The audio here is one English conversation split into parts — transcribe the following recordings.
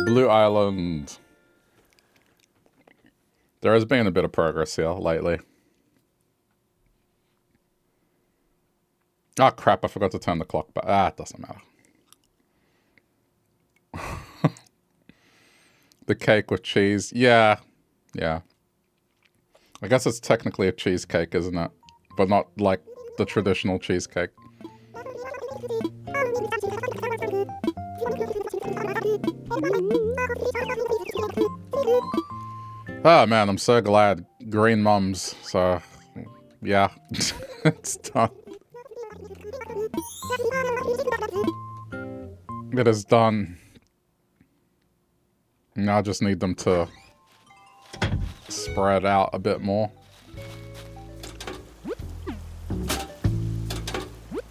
Blue Island. There has been a bit of progress here lately. Oh crap, I forgot to turn the clock back. Ah, it doesn't matter. The cake with cheese. Yeah. Yeah. I guess it's technically a cheesecake, isn't it? But not like the traditional cheesecake. Oh man, I'm so glad. Green mums. So, yeah. It's done. It is done. Now I just need them to spread out a bit more.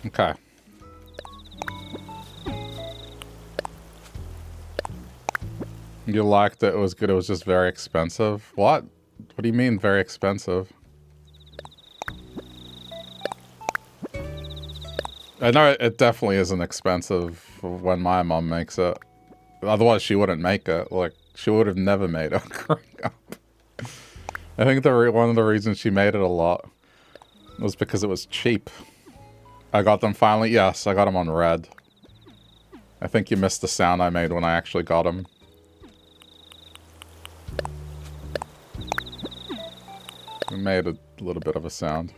Okay. You liked it, it was good, it was just very expensive. What? What do you mean very expensive? I know it definitely isn't expensive when my mom makes it. Otherwise she wouldn't make it. Like, she would have never made it growing up. I think one of the reasons she made it a lot was because it was cheap. I got them finally. Yes, I got them on red. I think you missed the sound I made when I actually got them. I made a little bit of a sound.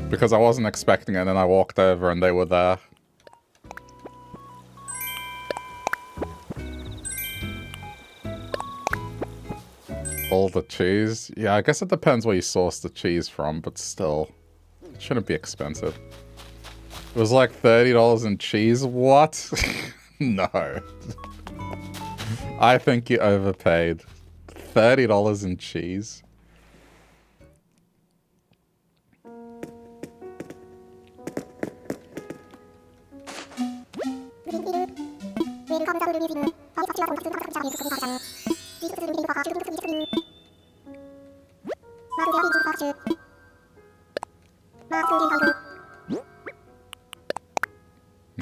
Because I wasn't expecting it, and then I walked over and they were there. All the cheese? Yeah, I guess it depends where you source the cheese from, but still. It shouldn't be expensive. It was like $30 in cheese? What? No. I think you overpaid. $30 in cheese?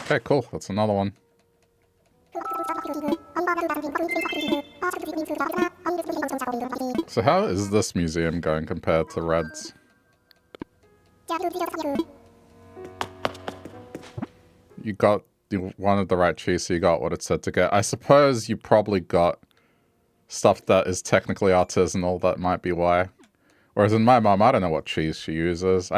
Okay, cool. That's another one. So how is this museum going compared to Red's? You wanted the right cheese, so you got what it said to get. I suppose you probably got stuff that is technically artisanal. That might be why. Whereas in my mom, I don't know what cheese she uses.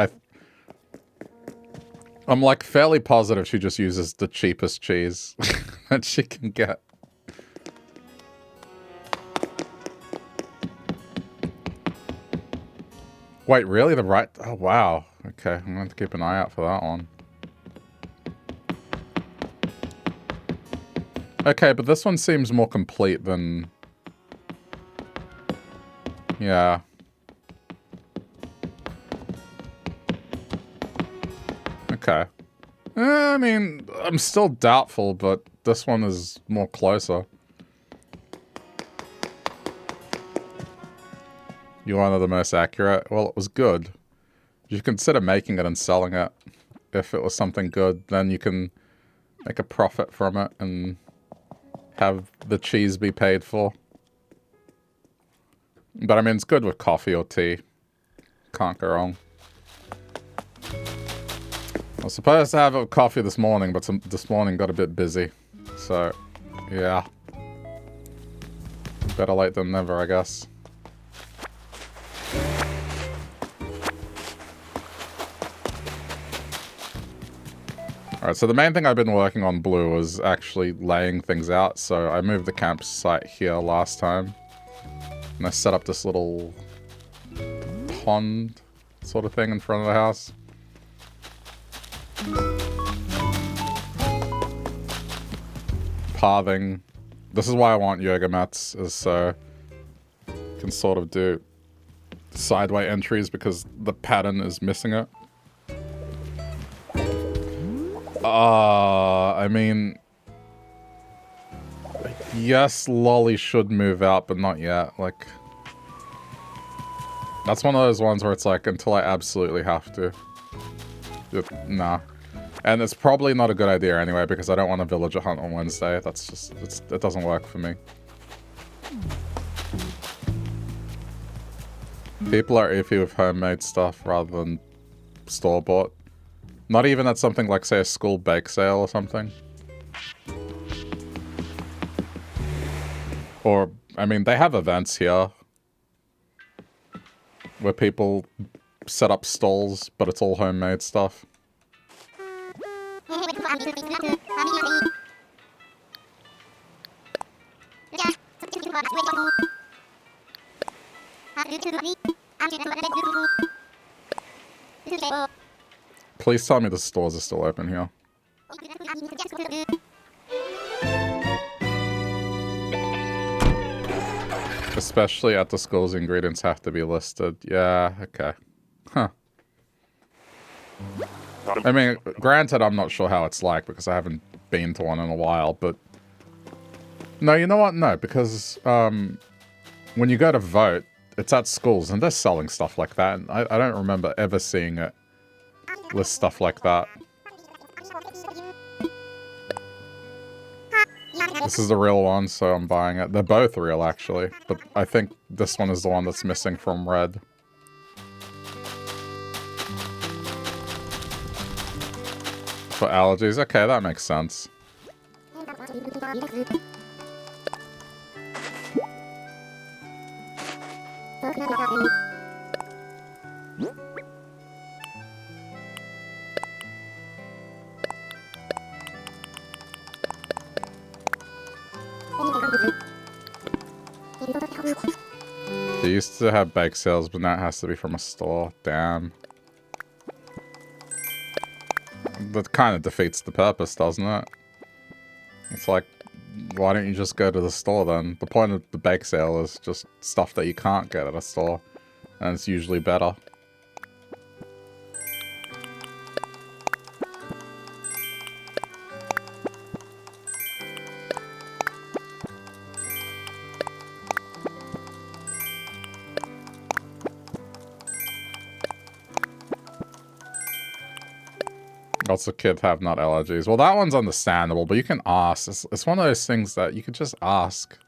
I'm like fairly positive she just uses the cheapest cheese that she can get. Wait, really? The right... Oh, wow. Okay, I'm going to have to keep an eye out for that one. Okay, but this one seems more complete than... Yeah. Okay. I mean, I'm still doubtful, but this one is more closer. You wanted the most accurate? Well, it was good. You should consider making it and selling it. If it was something good, then you can make a profit from it and have the cheese be paid for. But I mean, it's good with coffee or tea. Can't go wrong. I was supposed to have a coffee this morning, but this morning got a bit busy. So, yeah. Better late than never, I guess. Alright, so the main thing I've been working on Blue was actually laying things out. So I moved the campsite here last time. And I set up this little pond sort of thing in front of the house. Pathing. This is why I want yoga mats, is so you can sort of do sideway entries because the pattern is missing it. I mean, yes, Lolly should move out, but not yet. Like, that's one of those ones where it's like, until I absolutely have to. Nah. And it's probably not a good idea anyway, because I don't want a villager hunt on Wednesday. That's just, it doesn't work for me. People are iffy with homemade stuff rather than store-bought. Not even at something like, say, a school bake sale or something. Or, I mean, they have events here where people set up stalls, but it's all homemade stuff. Please tell me the stores are still open here. Especially at the schools, ingredients have to be listed. Yeah, okay. Huh. I mean, granted, I'm not sure how it's like because I haven't been to one in a while, but... No, you know what? No, because when you go to vote, it's at schools and they're selling stuff like that. And I don't remember ever seeing it list stuff like that. This is the real one, so I'm buying it. They're both real, actually. But I think this one is the one that's missing from red. For allergies. Okay, that makes sense. They used to have bake sales, but now it has to be from a store. Damn. That kind of defeats the purpose, doesn't it? It's like, why don't you just go to the store then? The point of the bake sale is just stuff that you can't get at a store. And it's usually better. Lots of kids have nut allergies. Well, that one's understandable, but you can ask. It's one of those things that you could just ask.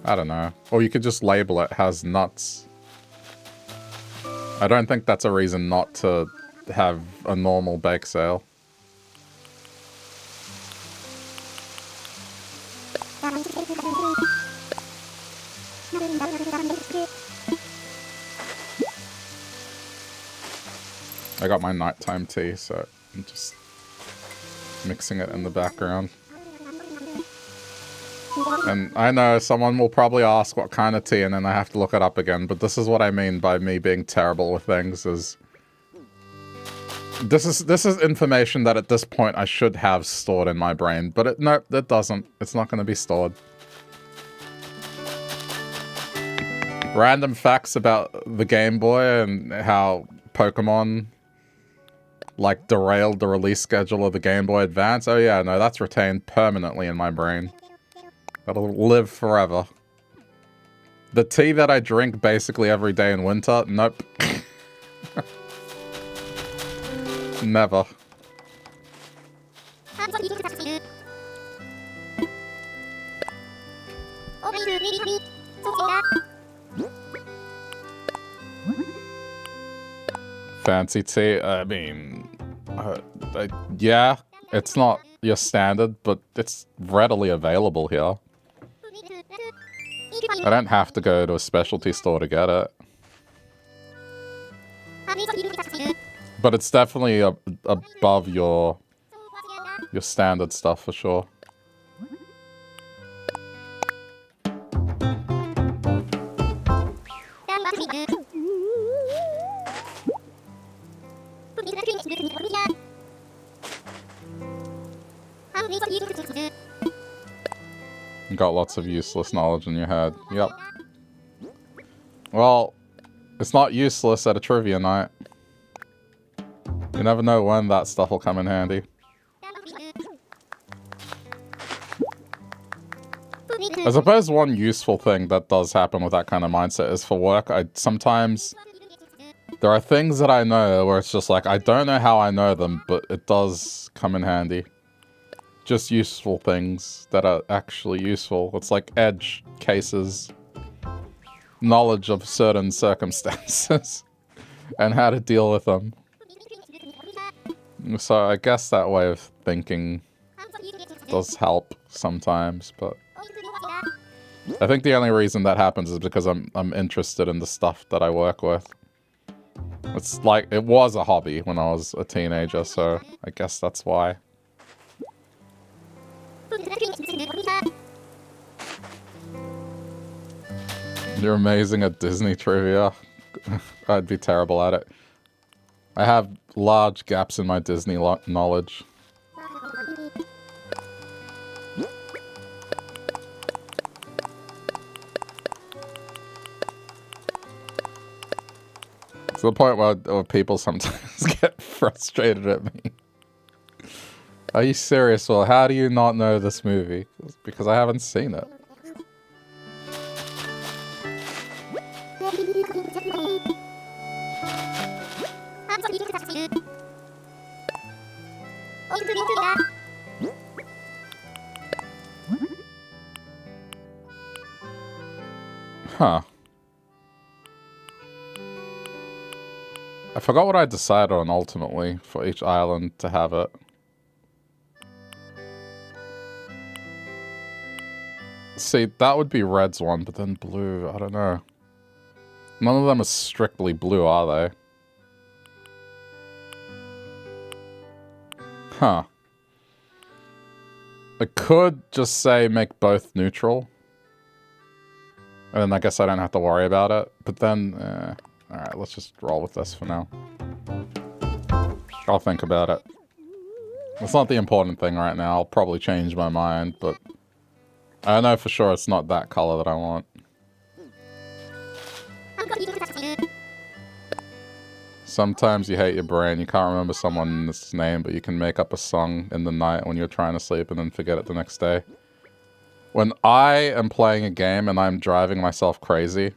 I don't know. Or you could just label it has nuts. I don't think that's a reason not to have a normal bake sale. I got my nighttime tea, so I'm just mixing it in the background. And I know someone will probably ask what kind of tea, and then I have to look it up again, but this is what I mean by me being terrible with things, is... This is information that at this point I should have stored in my brain, but no, it doesn't. It's not going to be stored. Random facts about the Game Boy and how Pokemon... like, derailed the release schedule of the Game Boy Advance. Oh yeah, no, that's retained permanently in my brain. That'll live forever. The tea that I drink basically every day in winter? Nope. Never. Fancy tea? I mean... yeah, it's not your standard, but it's readily available here. I don't have to go to a specialty store to get it. But it's definitely above your standard stuff for sure. You got lots of useless knowledge in your head. Yep. Well, it's not useless at a trivia night. You never know when that stuff will come in handy. I suppose one useful thing that does happen with that kind of mindset is for work. There are things that I know where it's just like, I don't know how I know them, but it does come in handy. Just useful things that are actually useful. It's like edge cases. Knowledge of certain circumstances. And how to deal with them. So I guess that way of thinking does help sometimes, but I think the only reason that happens is because I'm interested in the stuff that I work with. It's like, it was a hobby when I was a teenager, so I guess that's why. You're amazing at Disney trivia. I'd be terrible at it. I have large gaps in my Disney knowledge. To the point where people sometimes get frustrated at me. Are you serious? Well, how do you not know this movie? Because I haven't seen it. Huh. I forgot what I decided on ultimately for each island to have it. See, that would be Red's one, but then blue, I don't know. None of them are strictly blue, are they? Huh. I could just say make both neutral. And then I guess I don't have to worry about it. But then, alright, let's just roll with this for now. I'll think about it. It's not the important thing right now. I'll probably change my mind, but I know for sure it's not that color that I want. Sometimes you hate your brain. You can't remember someone's name, but you can make up a song in the night when you're trying to sleep and then forget it the next day. When I am playing a game and I'm driving myself crazy,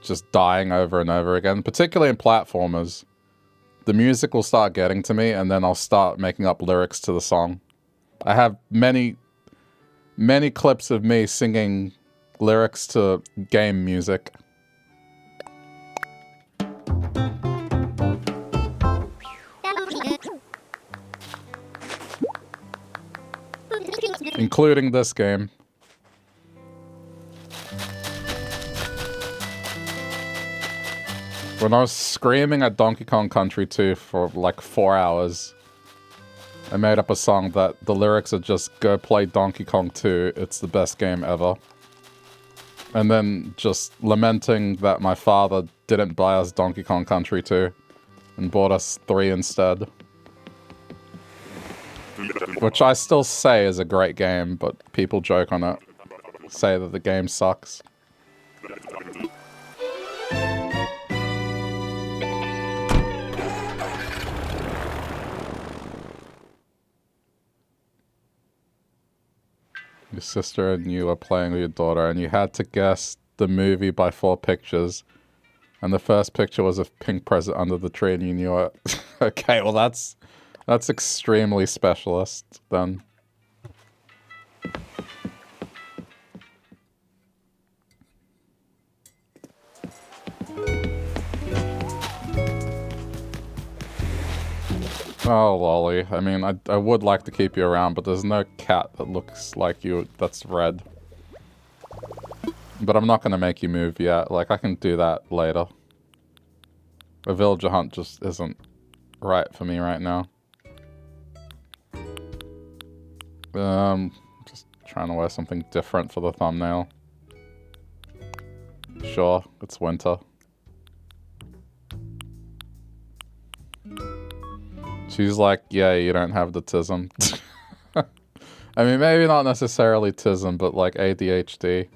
just dying over and over again, particularly in platformers, the music will start getting to me and then I'll start making up lyrics to the song. I have many clips of me singing lyrics to game music. Including this game. When I was screaming at Donkey Kong Country 2 for like 4 hours, I made up a song that the lyrics are just, go play Donkey Kong 2, it's the best game ever. And then just lamenting that my father didn't buy us Donkey Kong Country 2 and bought us 3 instead. Which I still say is a great game, but people joke on it. Say that the game sucks. Your sister and you were playing with your daughter and you had to guess the movie by 4 pictures. And the first picture was a pink present under the tree and you knew it. Okay, well that's extremely specialist then. Oh, lolly. I mean, I would like to keep you around, but there's no cat that looks like you that's red. But I'm not going to make you move yet. Like, I can do that later. A villager hunt just isn't right for me right now. Just trying to wear something different for the thumbnail. Sure, it's winter. She's like, yeah, you don't have the tism. I mean, maybe not necessarily tism, but like ADHD.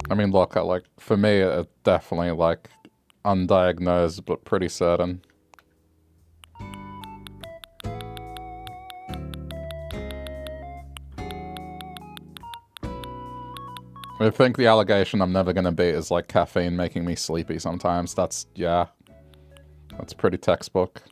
I mean, look, like, for me, it's definitely like undiagnosed, but pretty certain. I think the allegation I'm never gonna beat is like caffeine making me sleepy sometimes. That's, yeah. That's pretty textbook.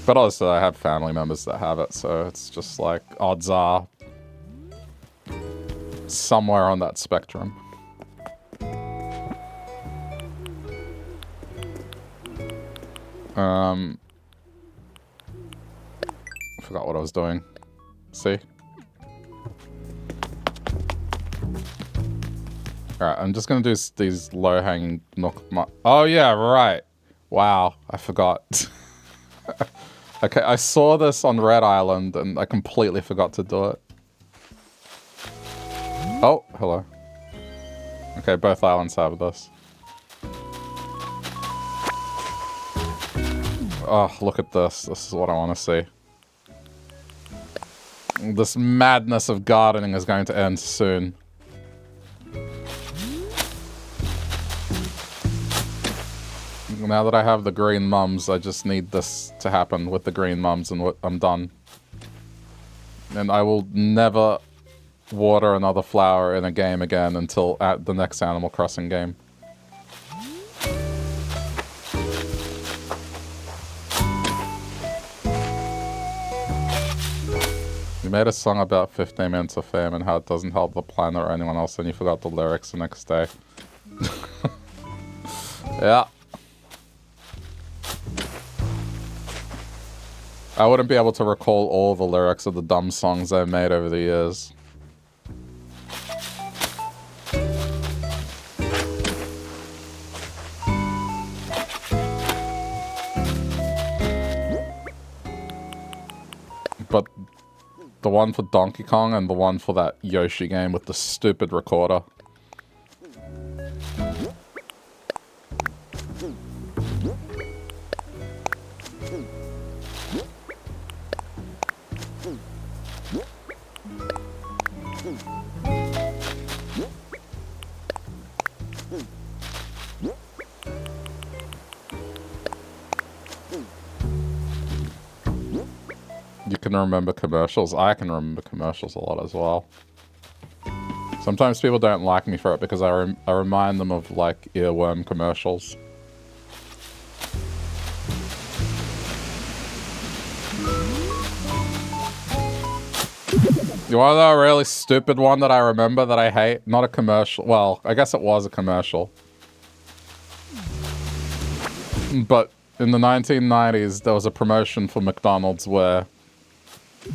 But also I have family members that have it, so it's just like odds are somewhere on that spectrum. Forgot what I was doing. See? Alright, I'm just gonna do these low-hanging oh yeah, right. Wow, I forgot. Okay, I saw this on Red Island and I completely forgot to do it. Oh, hello. Okay, both islands have this. Oh, look at this. This is what I want to see. This madness of gardening is going to end soon. Now that I have the green mums, I just need this to happen with the green mums and I'm done. And I will never water another flower in a game again until at the next Animal Crossing game. You made a song about 15 minutes of fame and how it doesn't help the planet or anyone else, and you forgot the lyrics the next day. Yeah. I wouldn't be able to recall all the lyrics of the dumb songs I've made over the years. But the one for Donkey Kong and the one for that Yoshi game with the stupid recorder. You can remember commercials. I can remember commercials a lot as well. Sometimes people don't like me for it because I remind them of, like, earworm commercials. You want to know a really stupid one that I remember that I hate? Not a commercial. Well, I guess it was a commercial. But in the 1990s, there was a promotion for McDonald's where...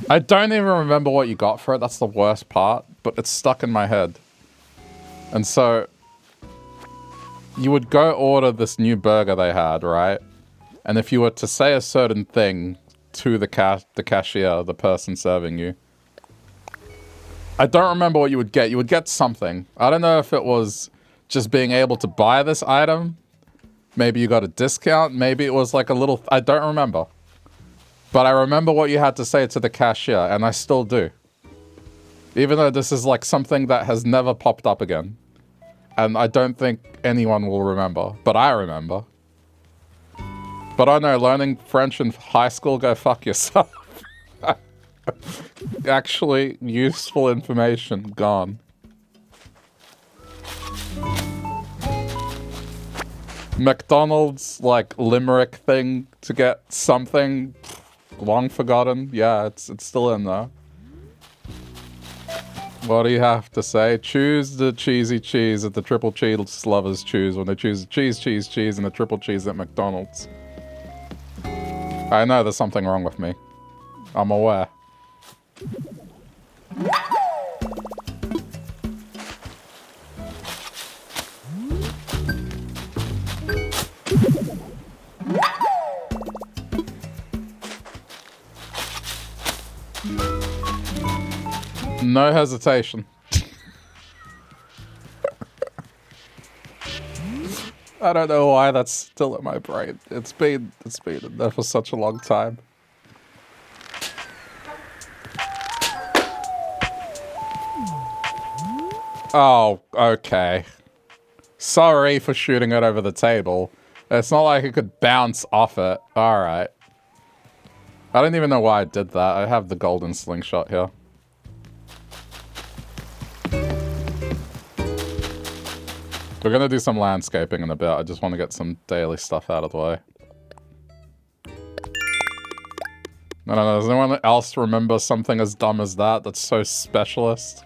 I don't even remember what you got for it. That's the worst part. But it's stuck in my head. And so... you would go order this new burger they had, right? And if you were to say a certain thing to the cashier, the person serving you... I don't remember what you would get. You would get something. I don't know if it was just being able to buy this item. Maybe you got a discount. Maybe it was like a little... I don't remember. But I remember what you had to say to the cashier, and I still do. Even though this is like something that has never popped up again. And I don't think anyone will remember. But I remember. But I know, learning French in high school, go fuck yourself. Actually, useful information gone. McDonald's, like, limerick thing to get something long forgotten. Yeah, it's still in there. What do you have to say? Choose the cheesy cheese that the triple cheese lovers choose when they choose cheese, cheese, cheese, and the triple cheese at McDonald's. I know there's something wrong with me. I'm aware. No hesitation. I don't know why that's still in my brain. It's been in there for such a long time. Oh, okay. Sorry for shooting it over the table. It's not like it could bounce off it. Alright. I don't even know why I did that. I have the golden slingshot here. We're gonna do some landscaping in a bit. I just want to get some daily stuff out of the way. I don't know, does anyone else remember something as dumb as that? That's so specialist.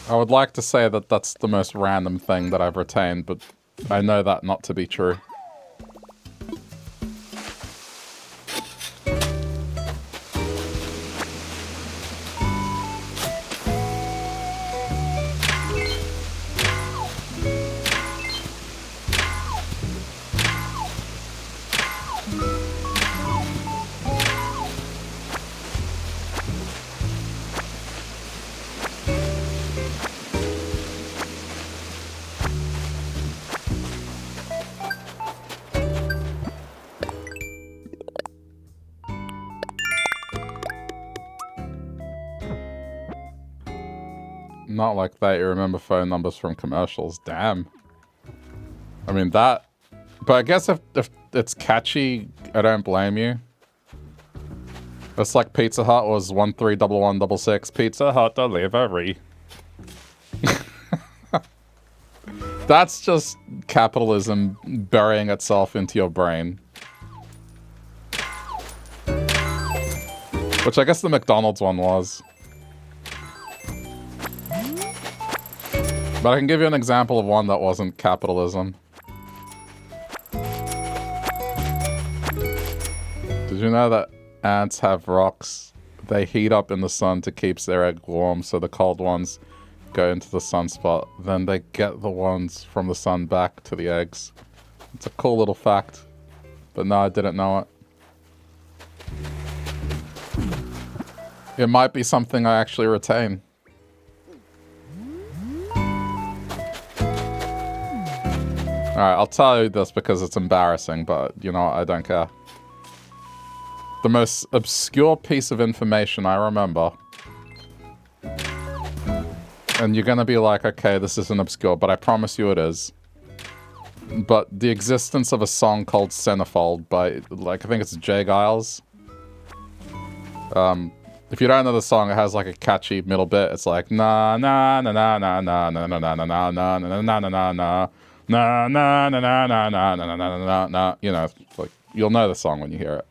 I would like to say that that's the most random thing that I've retained, but I know that not to be true. Not like that, you remember phone numbers from commercials. Damn. I mean, that... But I guess if it's catchy, I don't blame you. It's like Pizza Hut was 131166. Pizza Hut delivery. That's just capitalism burying itself into your brain. Which I guess the McDonald's one was. But I can give you an example of one that wasn't capitalism. Did you know that ants have rocks? They heat up in the sun to keep their egg warm, so the cold ones go into the sunspot. Then they get the ones from the sun back to the eggs. It's a cool little fact. But no, I didn't know it. It might be something I actually retain. Alright, I'll tell you this because it's embarrassing, but you know what, I don't care. The most obscure piece of information I remember. And you're gonna be like, okay, this isn't obscure, but I promise you it is. But the existence of a song called Centerfold by, like, I think it's Jay Giles. If you don't know the song, it has like a catchy middle bit. It's like na na na na na na na na na na na na na na na na na. Na na na na na na na na na na na. You know, like you'll know the song when you hear it.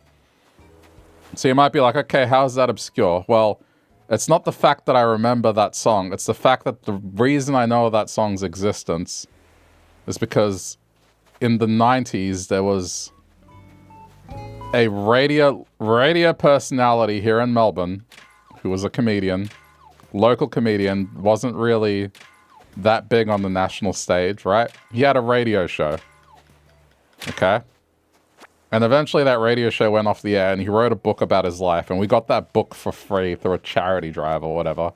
So you might be like, okay, how is that obscure? Well, it's not the fact that I remember that song. It's the fact that the reason I know that song's existence is because in the 90s there was a radio personality here in Melbourne who was a comedian, local comedian, wasn't really that big on the national stage, right? He had a radio show. Okay? And eventually that radio show went off the air and he wrote a book about his life and we got that book for free through a charity drive or whatever.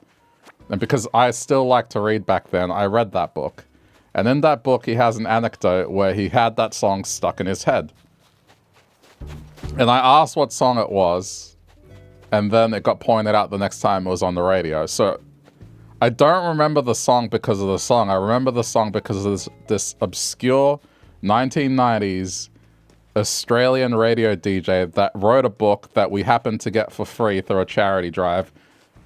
And because I still like to read back then, I read that book. And in that book he has an anecdote where he had that song stuck in his head. And I asked what song it was, and then it got pointed out the next time it was on the radio. So I don't remember the song because of the song. I remember the song because of this obscure 1990s Australian radio DJ that wrote a book that we happened to get for free through a charity drive.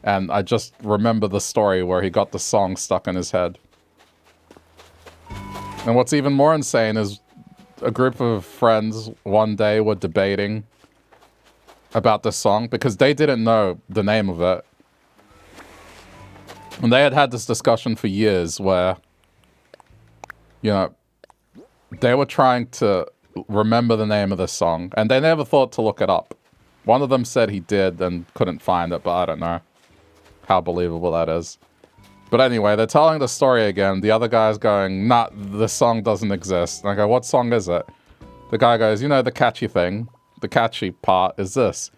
And I just remember the story where he got the song stuck in his head. And what's even more insane is a group of friends one day were debating about this song because they didn't know the name of it. And they had had this discussion for years where, you know, they were trying to remember the name of this song and they never thought to look it up. One of them said he did and couldn't find it, but I don't know how believable that is. But anyway, they're telling the story again. The other guy's going, nah, the song doesn't exist. And I go, what song is it? The guy goes, you know, the catchy thing. the catchy part is this.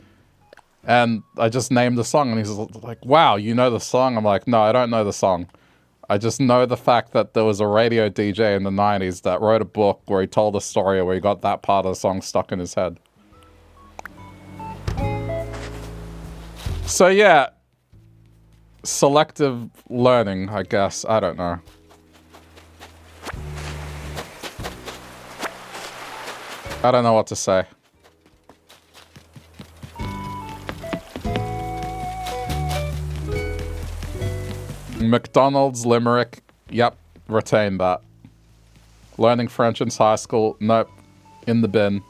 And I just named the song, and he's like, wow, you know the song? I'm like, no, I don't know the song. I just know the fact that there was a radio DJ in the 90s that wrote a book where he told a story where he got that part of the song stuck in his head. So yeah, selective learning, I guess. I don't know. I don't know what to say. McDonald's limerick. Yep, retain that. Learning French in high school. Nope, in the bin.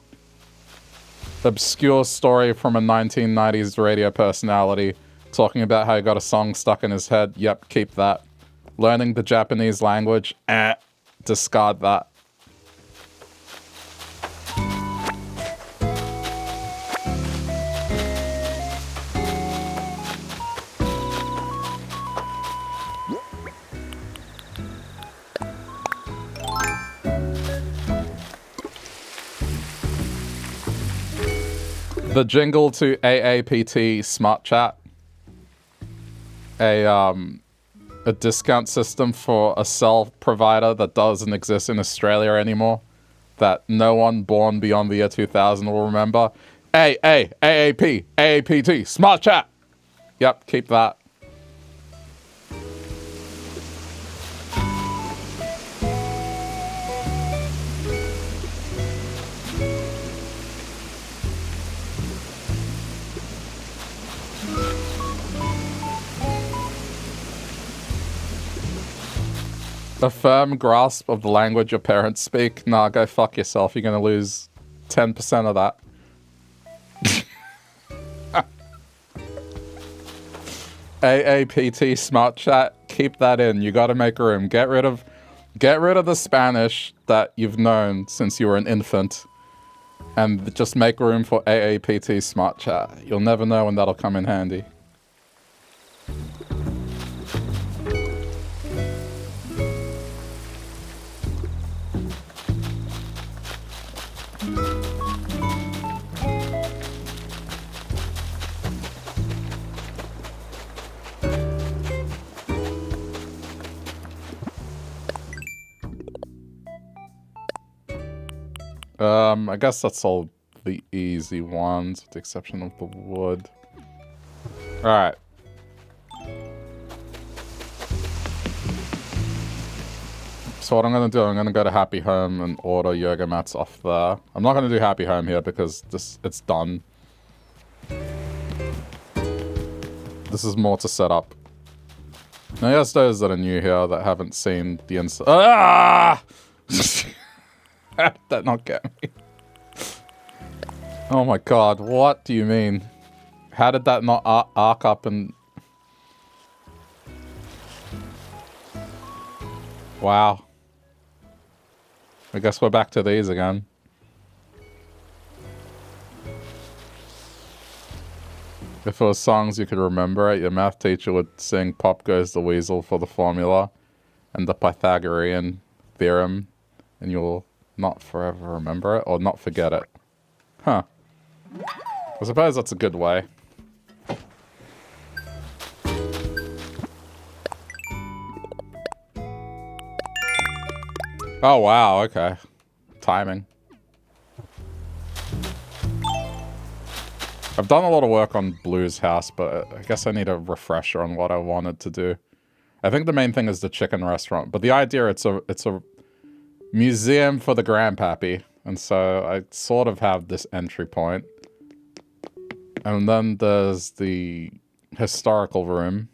Obscure story from a 1990s radio personality talking about how he got a song stuck in his head. Yep, keep that. Learning the Japanese language. Discard that. The jingle to AAPT Smart Chat, a discount system for a cell provider that doesn't exist in Australia anymore, that no one born beyond the year 2000 will remember. AAPT Smart Chat. Yep, keep that. A firm grasp of the language your parents speak. Nah, go fuck yourself. You're gonna lose 10% of that. AAPT Smart Chat. Keep that in. You gotta make room. Get rid of the Spanish that you've known since you were an infant. And just make room for AAPT Smart Chat. You'll never know when that'll come in handy. I guess that's all the easy ones, with the exception of the wood. Alright. So what I'm gonna do, I'm gonna go to Happy Home and order yoga mats off there. I'm not gonna do Happy Home here because it's done. This is more to set up. Now, yes, those that are new here that haven't seen the inside. Ah! How did that not get me? Oh my god, what do you mean? How did that not arc up and... Wow. I guess we're back to these again. If it was songs you could remember it, your math teacher would sing Pop Goes the Weasel for the formula and the Pythagorean theorem, and you'll not forever remember it, or not forget it. Huh. I suppose that's a good way. Oh wow, okay. Timing. I've done a lot of work on Blue's house, but I guess I need a refresher on what I wanted to do. I think the main thing is the chicken restaurant, but the idea, it's a museum for the grandpappy, and so I sort of have this entry point. And then there's the historical room.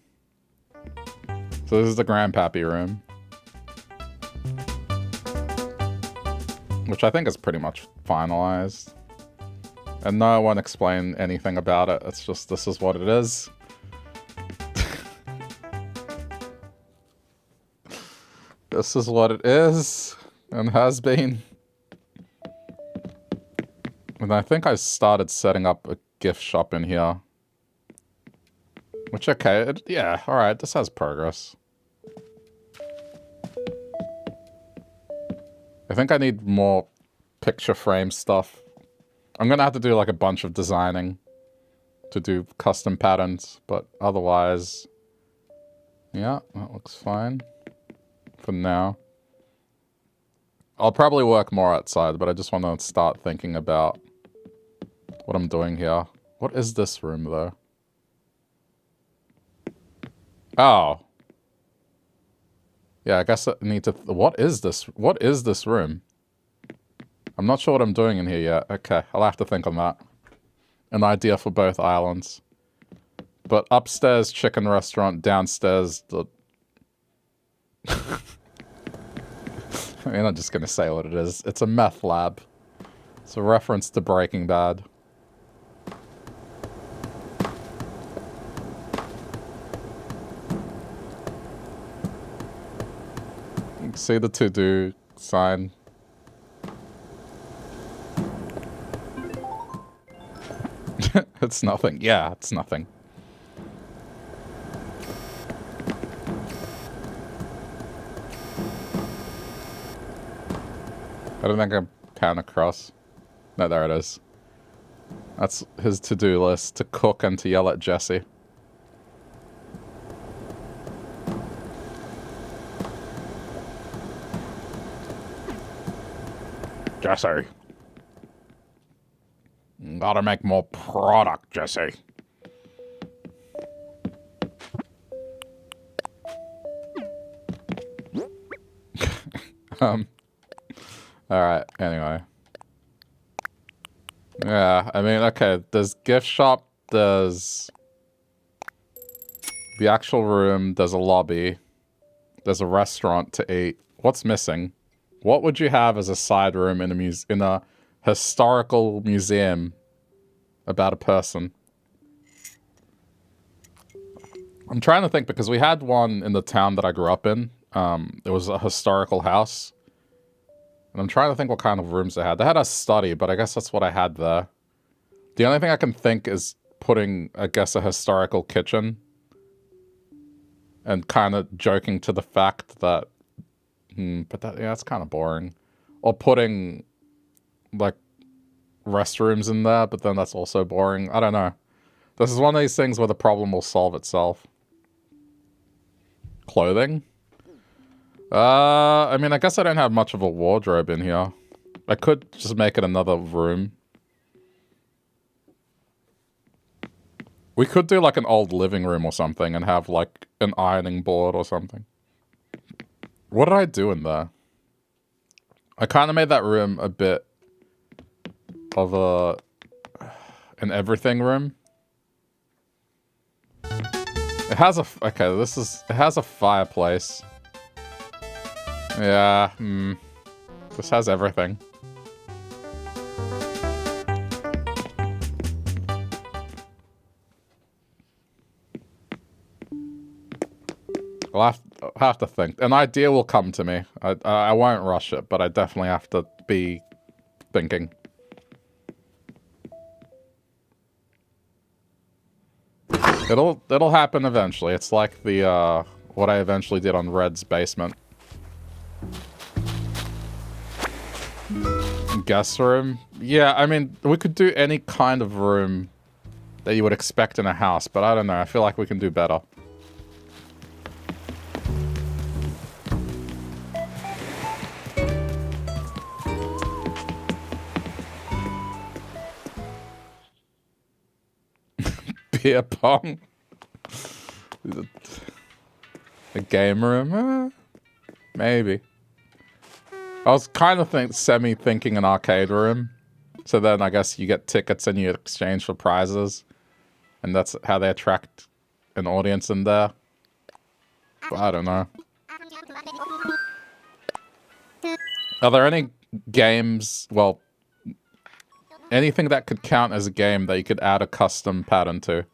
So this is the grandpappy room, which I think is pretty much finalized. And no, I won't explain anything about it. It's just, this is what it is. This is what it is, and has been. And I think I started setting up a gift shop in here. Which, okay, yeah, alright, this has progress. I think I need more picture frame stuff. I'm gonna have to do like a bunch of designing to do custom patterns, but otherwise, yeah, that looks fine for now. I'll probably work more outside, but I just want to start thinking about what I'm doing here. What is this room, though? Oh. Yeah, I guess I need to... What is this? What is this room? I'm not sure what I'm doing in here yet. Okay, I'll have to think on that. An idea for both islands. But upstairs, chicken restaurant. Downstairs, the... I mean, I'm just gonna say what it is. It's a meth lab. It's a reference to Breaking Bad. You can see the to-do sign. It's nothing. Yeah, it's nothing. I don't think I'm pan across. No, there it is. That's his to-do list, to cook and to yell at Jesse. Jesse. Gotta make more product, Jesse. Alright, anyway. Yeah, I mean, okay, there's gift shop, there's the actual room, there's a lobby, there's a restaurant to eat. What's missing? What would you have as a side room in a historical museum about a person? I'm trying to think because we had one in the town that I grew up in. It was a historical house. And I'm trying to think what kind of rooms they had. They had a study, but I guess that's what I had there. The only thing I can think is putting, I guess, a historical kitchen. And kind of joking to the fact that... but that, yeah, that's kind of boring. Or putting, like, restrooms in there, but then that's also boring. I don't know. This is one of these things where the problem will solve itself. Clothing? I mean, I guess I don't have much of a wardrobe in here. I could just make it another room. We could do like an old living room or something and have like an ironing board or something. What did I do in there? I kind of made that room a bit of an everything room. It has a, okay, it has a fireplace. Yeah, this has everything. I'll have to think. An idea will come to me. I won't rush it, but I definitely have to be thinking. It'll happen eventually. It's like the what I eventually did on Red's basement. Guest room? Yeah, I mean, we could do any kind of room that you would expect in a house, but I don't know. I feel like we can do better. Beer pong? A game room? Maybe. I was kind of semi-thinking an arcade room. So then I guess you get tickets and you exchange for prizes. And that's how they attract an audience in there. But I don't know. Are there any games, well, anything that could count as a game that you could add a custom pattern to?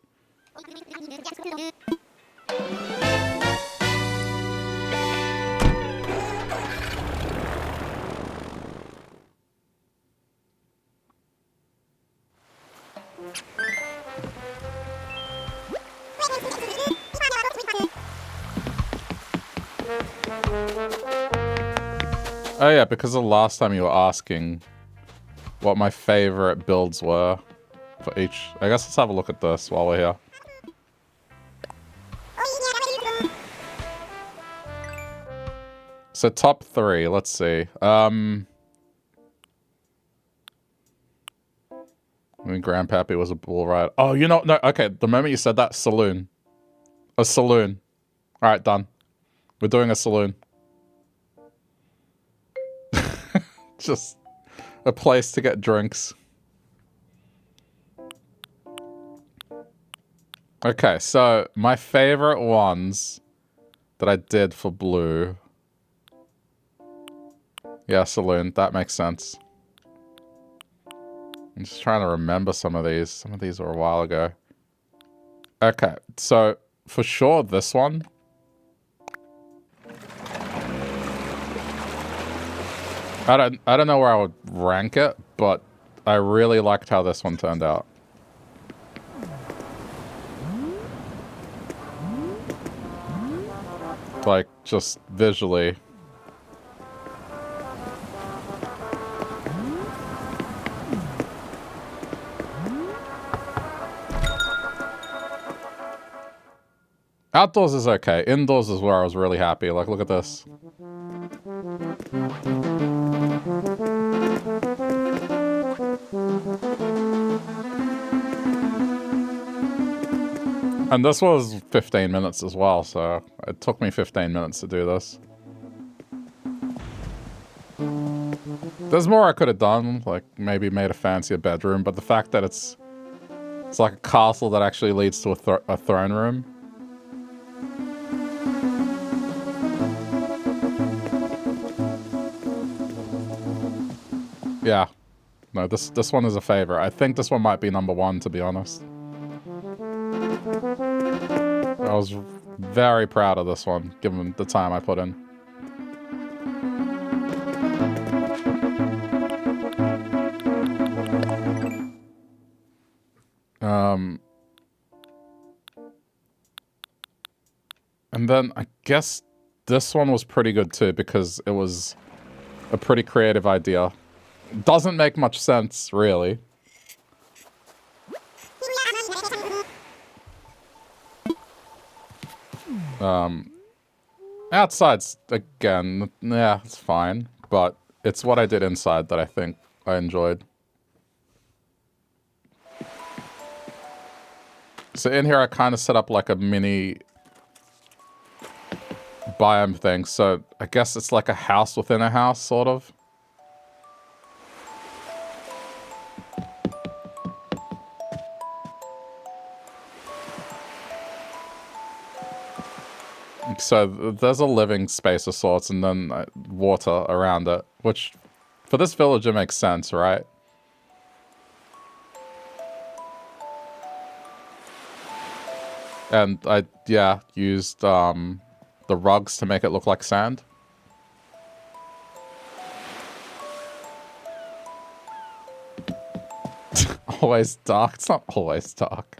Oh yeah, because the last time you were asking what my favorite builds were for each. I guess let's have a look at this while we're here. So top 3, let's see. I mean, Grandpappy was a bull ride. Oh, you know, no, okay, the moment you said that, saloon. A saloon. All right, done. We're doing a saloon. Just a place to get drinks. Okay, so my favorite ones that I did for blue. Yeah, saloon. That makes sense. I'm just trying to remember some of these. Some of these were a while ago. Okay, so for sure this one. I don't know where I would rank it, but I really liked how this one turned out. Like, just visually. Outdoors is okay. Indoors is where I was really happy. Like, look at this. And this was 15 minutes as well, so it took me 15 minutes to do this. There's more I could have done, like maybe made a fancier bedroom, but the fact that it's like a castle that actually leads to a throne room. Yeah. No, this one is a favorite. I think this one might be number 1, to be honest. I was very proud of this one, given the time I put in. And then I guess this one was pretty good too, because it was a pretty creative idea. Doesn't make much sense, really. Outside's, again, yeah, it's fine. But it's what I did inside that I think I enjoyed. So in here I kind of set up like a mini biome thing. So I guess it's like a house within a house, sort of. So there's a living space of sorts and then water around it, which for this village it makes sense, right? And I, yeah, used the rugs to make it look like sand. Always dark. It's not always dark.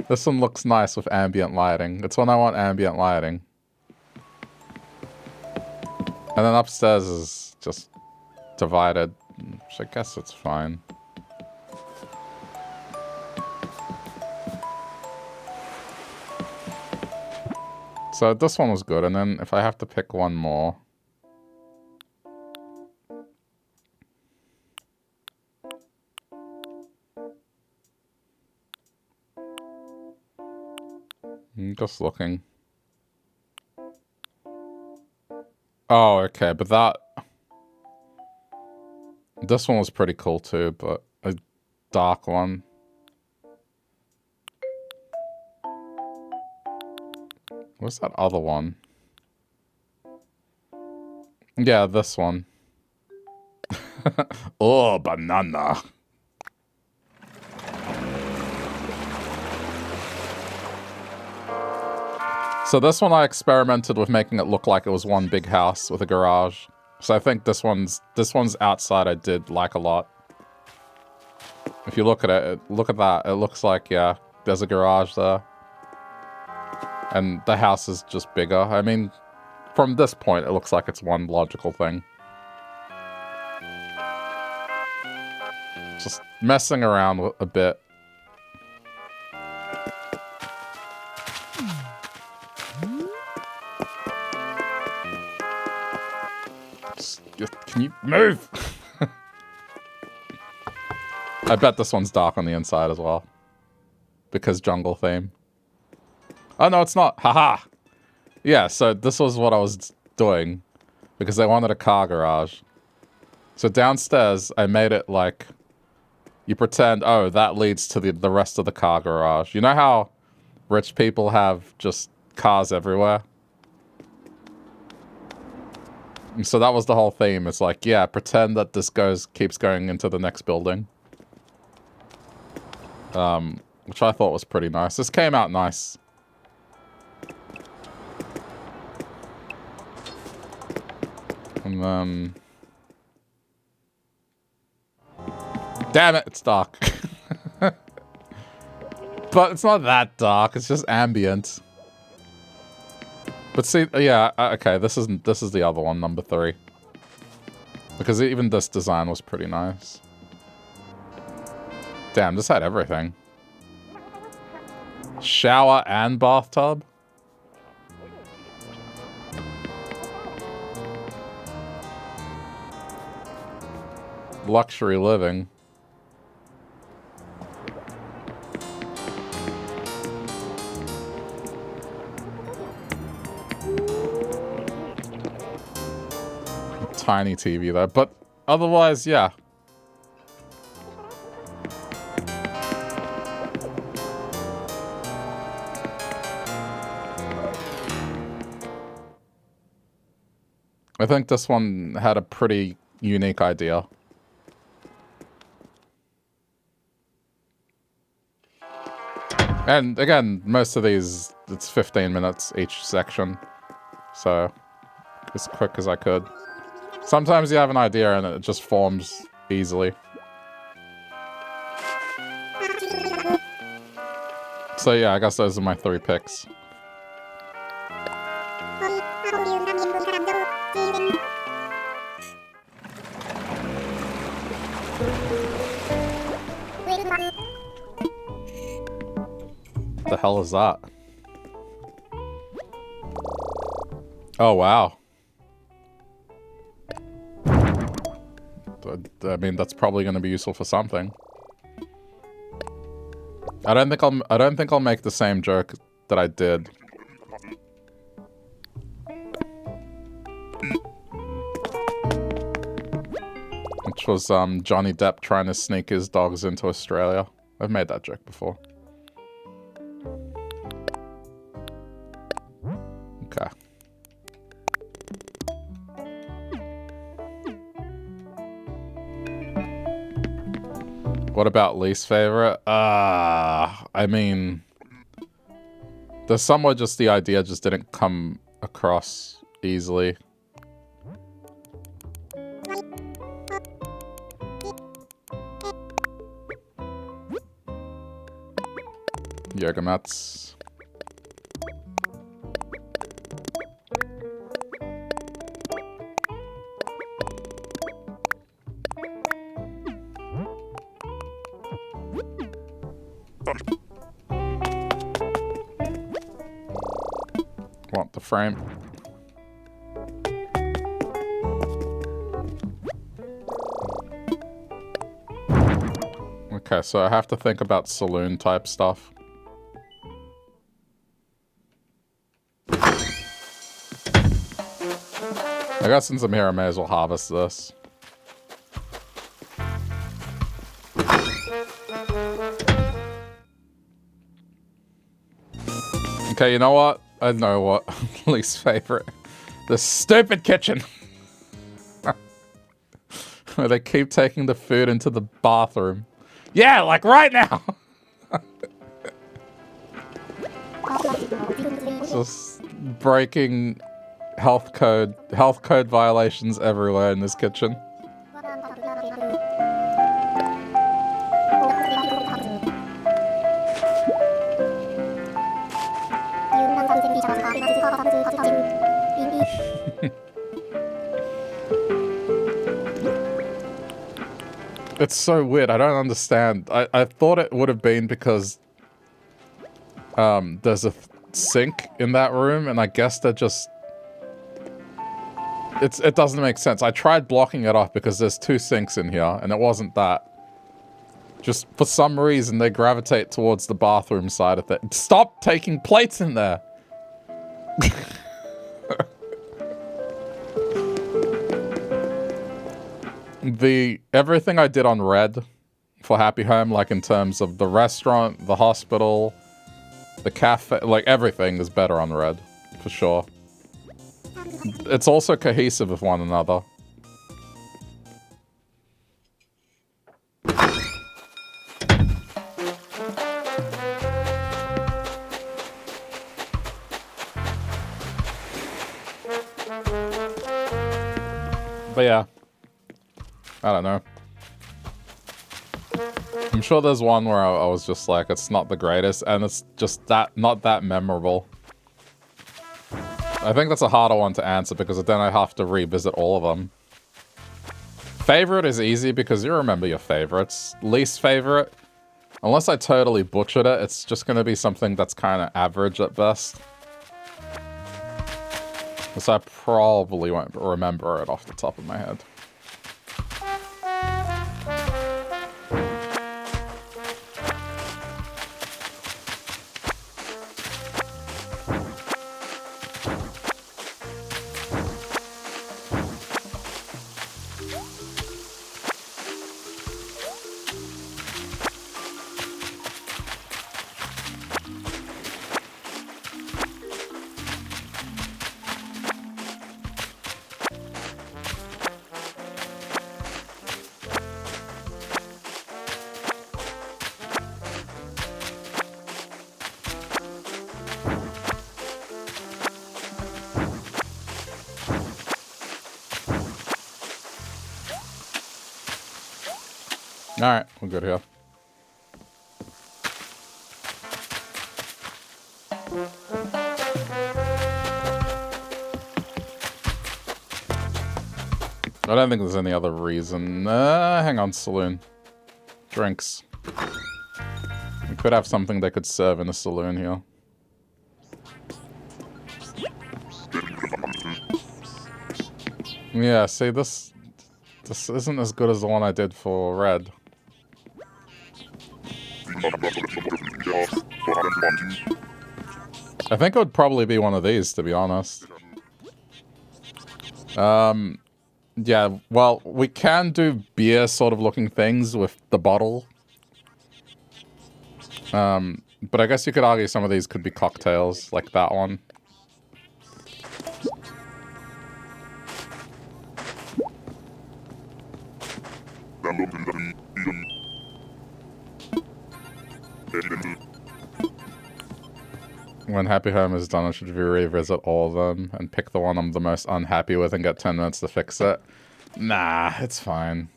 This one looks nice with ambient lighting. It's when I want ambient lighting. And then upstairs is just divided, which I guess it's fine. So this one was good, and then if I have to pick one more... I'm just looking. Oh, okay, but that... This one was pretty cool too, but a dark one. What's that other one? Yeah, this one. Oh, banana. So this one I experimented with making it look like it was one big house with a garage. So I think this one's outside I did like a lot. If you look at it, look at that. It looks like, yeah, there's a garage there. And the house is just bigger. I mean, from this point, it looks like it's one logical thing. Just messing around a bit. Can you move? I bet this one's dark on the inside as well. Because jungle theme. Oh, no, it's not. Haha. Yeah, so this was what I was doing. Because I wanted a car garage. So downstairs, I made it like... You pretend, oh, that leads to the rest of the car garage. You know how rich people have just cars everywhere? And so that was the whole theme. It's like, yeah, pretend that this keeps going into the next building. Which I thought was pretty nice. This came out nice. And then... Damn it, it's dark. But it's not that dark, it's just ambient. But see, yeah, okay, this is the other one, number 3. Because even this design was pretty nice. Damn, this had everything. Shower and bathtub? Luxury living. Tiny TV though, but otherwise, yeah. I think this one had a pretty unique idea. And again, most of these, it's 15 minutes each section. So, as quick as I could. Sometimes you have an idea and it just forms easily. So yeah, I guess those are my 3 picks. What the hell is that? Oh, wow. I mean, that's probably going to be useful for something. I don't think I'll make the same joke that I did. Which was Johnny Depp trying to sneak his dogs into Australia. I've made that joke before. Okay. What about least favorite? I mean, there's somewhere just the idea just didn't come across easily. Yoga mats. Want the frame? Okay, so I have to think about saloon type stuff. I guess since I'm here, I may as well harvest this. Okay, you know what? I know what. Least favorite. The stupid kitchen. Where they keep taking the food into the bathroom. Yeah, like right now. Just breaking health code violations everywhere in this kitchen. It's so weird. I don't understand. I thought it would have been because there's a sink in that room, and I guess they're just... It doesn't make sense. I tried blocking it off because there's 2 sinks in here, and it wasn't that. Just for some reason, they gravitate towards the bathroom side of it. Stop taking plates in there! Everything I did on red for Happy Home, like in terms of the restaurant, the hospital, the cafe, like everything is better on red, for sure. It's also cohesive with one another. But yeah, I don't know. I'm sure there's one where I was just like, it's not the greatest, and it's just not that memorable. I think that's a harder one to answer because then I have to revisit all of them. Favorite is easy because you remember your favorites. Least favorite, unless I totally butchered it, it's just going to be something that's kind of average at best. So I probably won't remember it off the top of my head. Alright, we're good here. I don't think there's any other reason. Hang on, saloon. Drinks. We could have something they could serve in a saloon here. Yeah, see, this isn't as good as the one I did for red. I think it would probably be one of these, to be honest. Yeah, well, we can do beer sort of looking things with the bottle. But I guess you could argue some of these could be cocktails, like that one. When Happy Home is done, I should revisit all of them and pick the one I'm the most unhappy with and get 10 minutes to fix it. Nah, it's fine.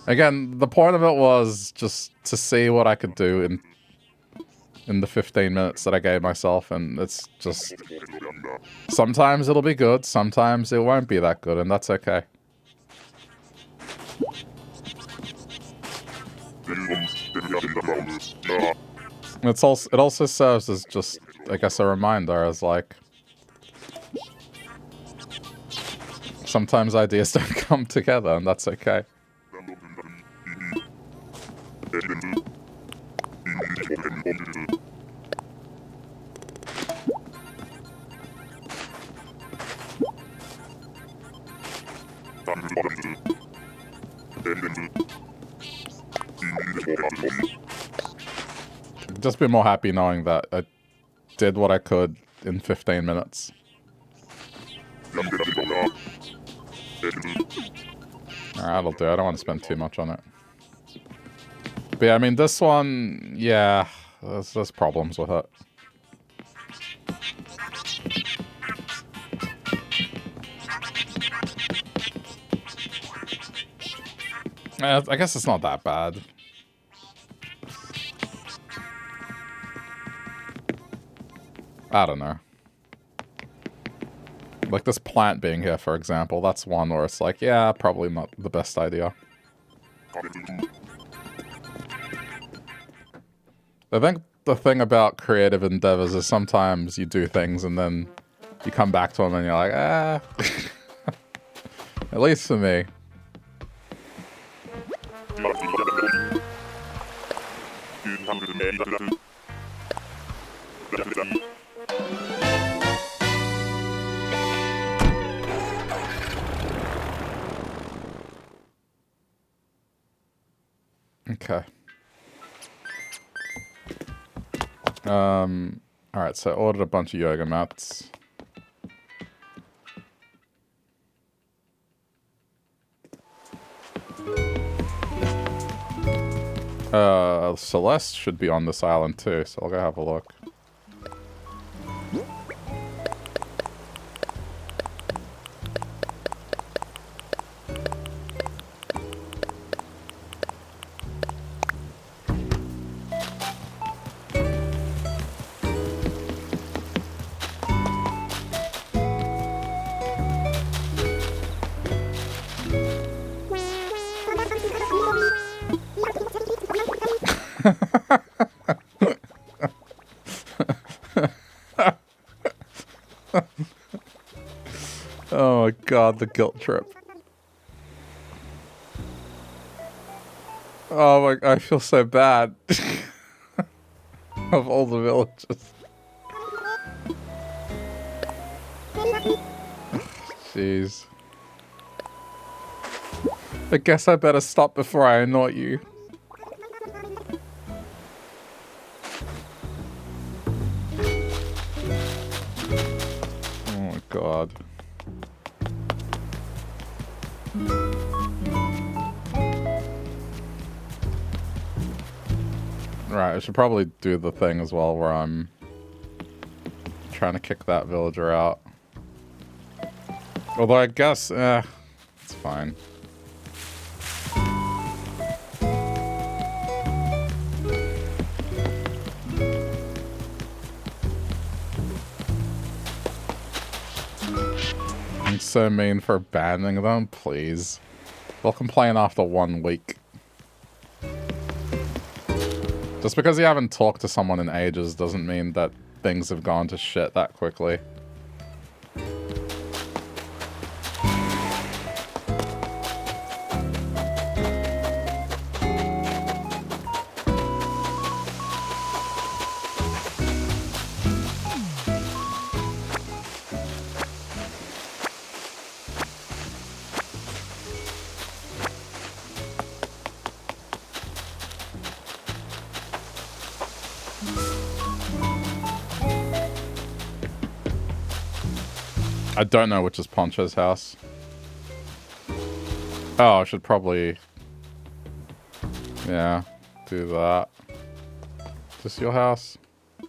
Again, the point of it was just to see what I could do in the 15 minutes that I gave myself, and it's just... Sometimes it'll be good, sometimes it won't be that good, and that's okay. It also serves as just, I guess, a reminder as like... Sometimes ideas don't come together, and that's okay. Just be more happy knowing that I did what I could in 15 minutes. Alright, that'll do. I don't want to spend too much on it. But yeah, I mean, this one, yeah, there's problems with it. I guess it's not that bad. I don't know. Like this plant being here, for example, that's one where it's like, yeah, probably not the best idea. I think the thing about creative endeavors is sometimes you do things and then you come back to them and you're like, ah. At least for me. Okay. Alright, so I ordered a bunch of yoga mats. Celeste should be on this island too, so I'll go have a look. Oh my god, the guilt trip. Oh my, I feel so bad. Of all the villages. Jeez. I guess I better stop before I annoy you. Oh my god. Right, I should probably do the thing as well where I'm trying to kick that villager out. Although I guess, it's fine. I'm so mean for abandoning them, please. They'll complain after 1 week. Just because you haven't talked to someone in ages doesn't mean that things have gone to shit that quickly. I don't know which is Poncho's house. Oh, I should probably... Yeah, do that. Is this your house?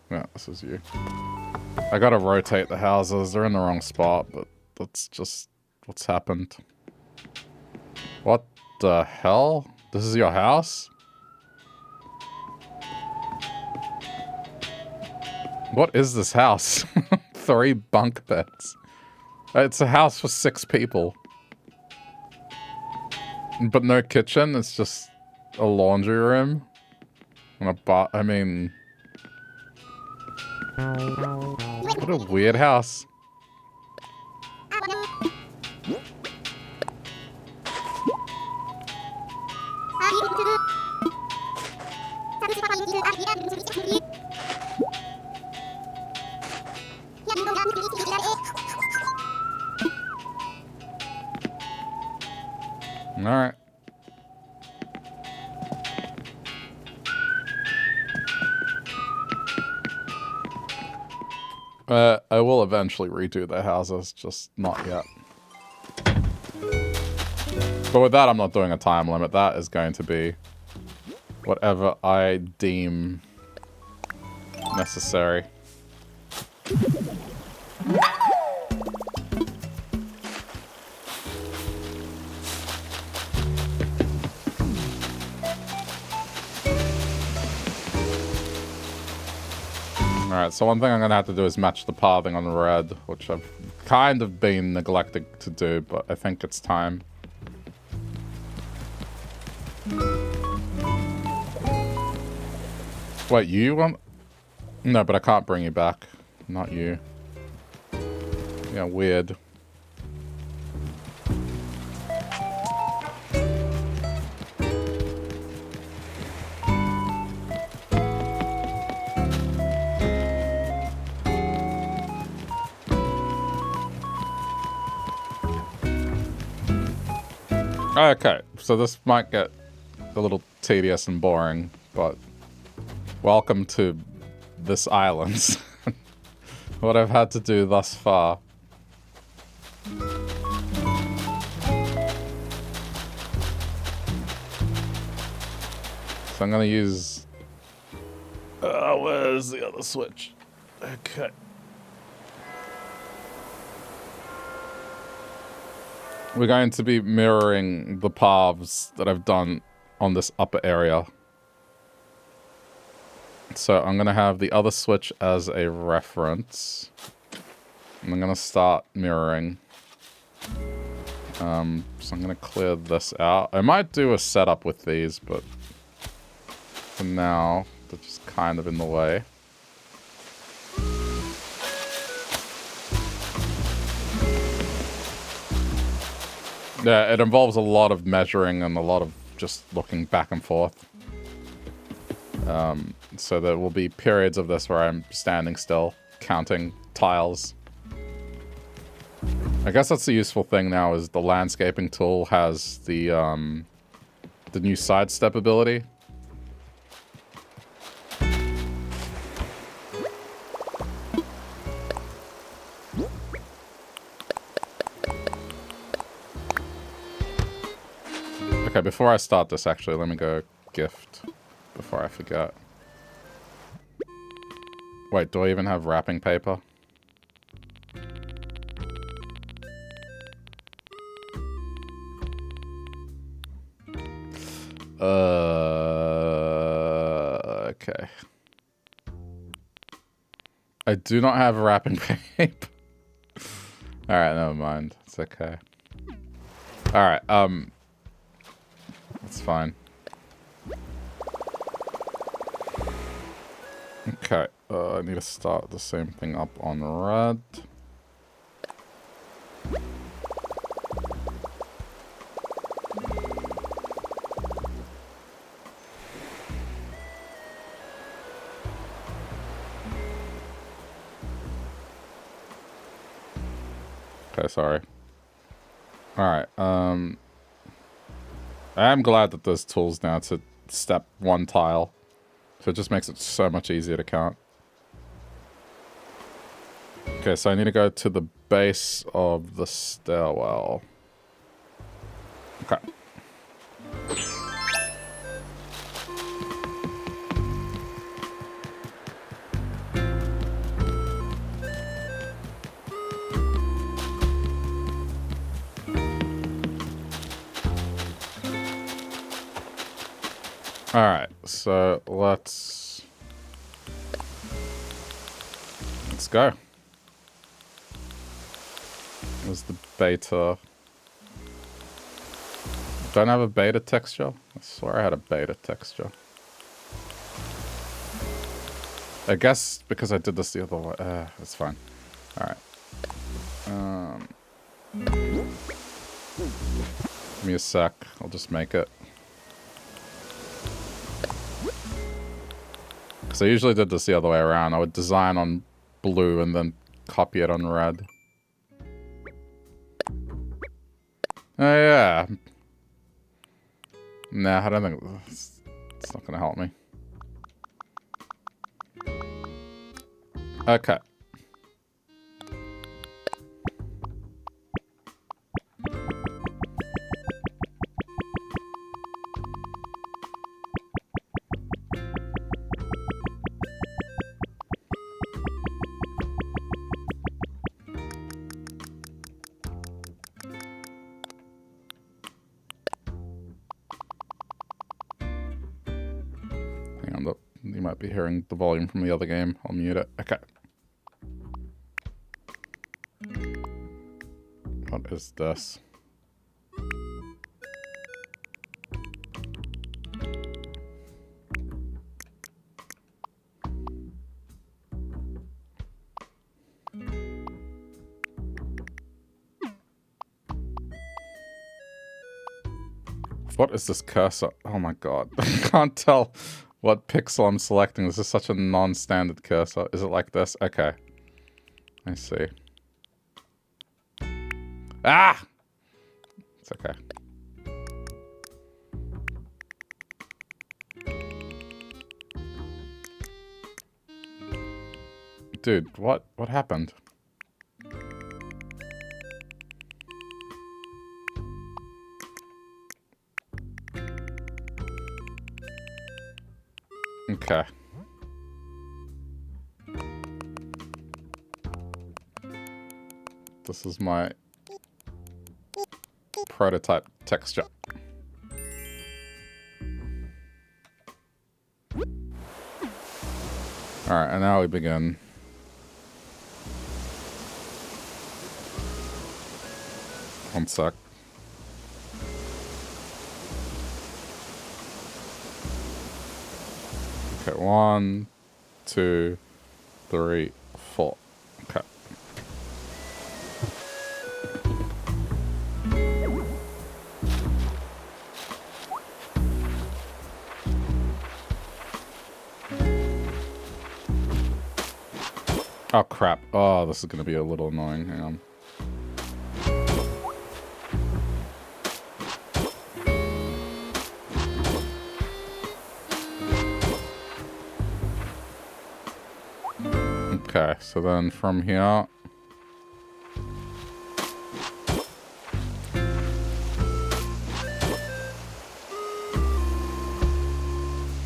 Yeah, this is you. I gotta rotate the houses. They're in the wrong spot, but that's just what's happened. What the hell? This is your house? What is this house? 3 bunk beds. It's a house for 6 people. But no kitchen, it's just a laundry room. And a bar, I mean... What a weird house. Alright. I will eventually redo the houses, just not yet. But with that, I'm not doing a time limit. That is going to be whatever I deem necessary. Alright, so one thing I'm gonna have to do is match the pathing on red, which I've kind of been neglecting to do, but I think it's time. Wait, you want... No, but I can't bring you back. Not you. Yeah, weird. Okay, so this might get a little tedious and boring, but welcome to this island. What I've had to do thus far. So I'm gonna use... where's the other switch? Okay. We're going to be mirroring the paths that I've done on this upper area. So I'm gonna have the other switch as a reference. And I'm gonna start mirroring. So I'm gonna clear this out. I might do a setup with these, but for now, they're just kind of in the way. Yeah, it involves a lot of measuring and a lot of just looking back and forth. So there will be periods of this where I'm standing still, counting tiles. I guess that's the useful thing now is the landscaping tool has the new sidestep ability. Okay, before I start this, actually, let me go gift before I forget. Wait, do I even have wrapping paper? Okay. I do not have wrapping paper. Alright, never mind. It's okay. Alright, that's fine. Okay, I need to start the same thing up on red. Okay, sorry. Alright, I am glad that there's tools now to step one tile. So it just makes it so much easier to count. Okay, so I need to go to the base of the stairwell. Okay. Alright, so let's go. Where's the beta? Don't have a beta texture? I swear I had a beta texture. I guess because I did this the other way. It's fine. Alright. Give me a sec. I'll just make it. Because I usually did this the other way around. I would design on blue and then copy it on red. Oh, yeah. Nah, I don't think... It's not going to help me. Okay. You might be hearing the volume from the other game. I'll mute it. Okay. What is this? What is this cursor? Oh my god. I can't tell what pixel I'm selecting. This is such a non-standard cursor. Is it like this? Okay. I see. Ah! It's okay. Dude, what happened? Okay. This is my prototype texture. Alright, and now we begin. One sec. Okay, 1, 2, 3, 4. Okay. Oh crap. Oh, this is gonna be a little annoying. Hang on. Okay, so then from here...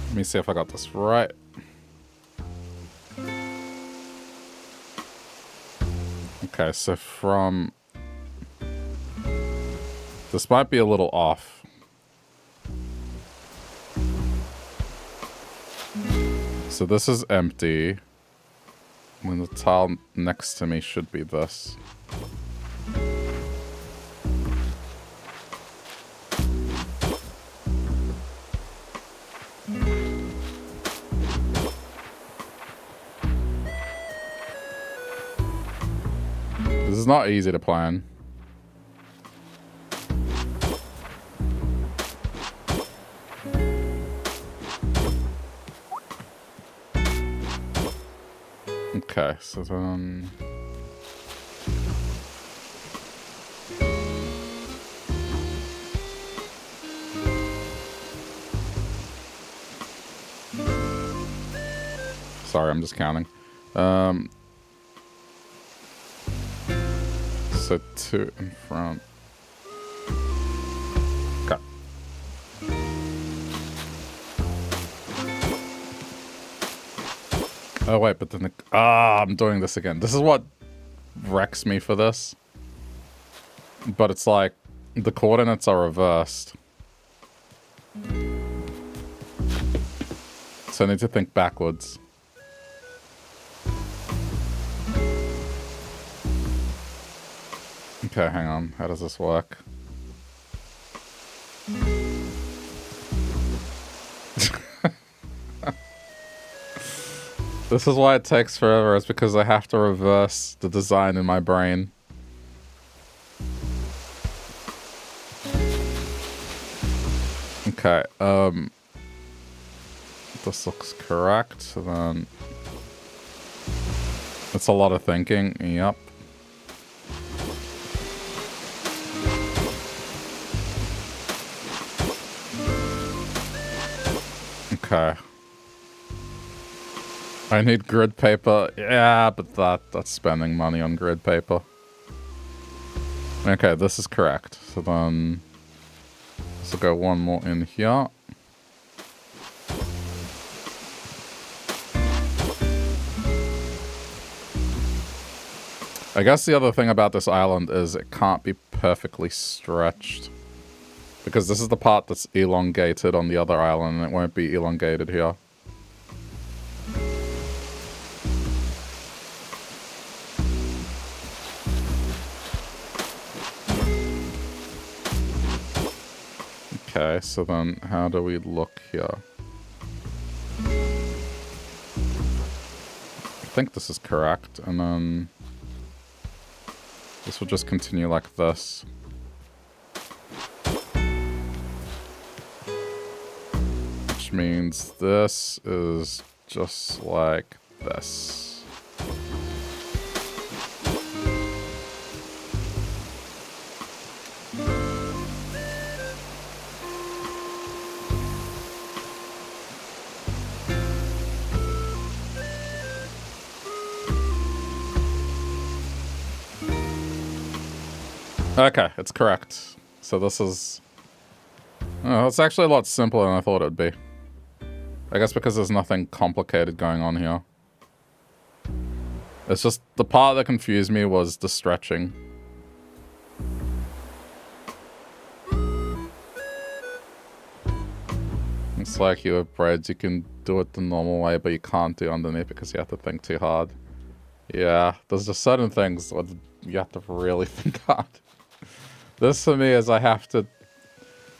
Let me see if I got this right. Okay, so from... This might be a little off. So this is empty. And the tile next to me should be this. This is not easy to plan. Okay, so then... Sorry, I'm just counting. So 2 in front. Okay. Oh wait, but then I'm doing this again. This is what wrecks me for this. But it's like the coordinates are reversed. So I need to think backwards. Okay, hang on. How does this work? This is why it takes forever. It's because I have to reverse the design in my brain. Okay, this looks correct. So then... It's a lot of thinking. Yep. Okay. I need grid paper. Yeah, but that's spending money on grid paper. Okay, this is correct. So then... This will go one more in here. I guess the other thing about this island is it can't be perfectly stretched. Because this is the part that's elongated on the other island, and it won't be elongated here. Okay, so then how do we look here? I think this is correct, and then this will just continue like this. which means this is just like this. Okay, it's correct. So this is... Oh, it's actually a lot simpler than I thought it would be. I guess because there's nothing complicated going on here. It's just the part that confused me was the stretching. It's like you have braids, you can do it the normal way, but you can't do underneath because you have to think too hard. Yeah, there's just certain things that you have to really think hard. This for me is I have to...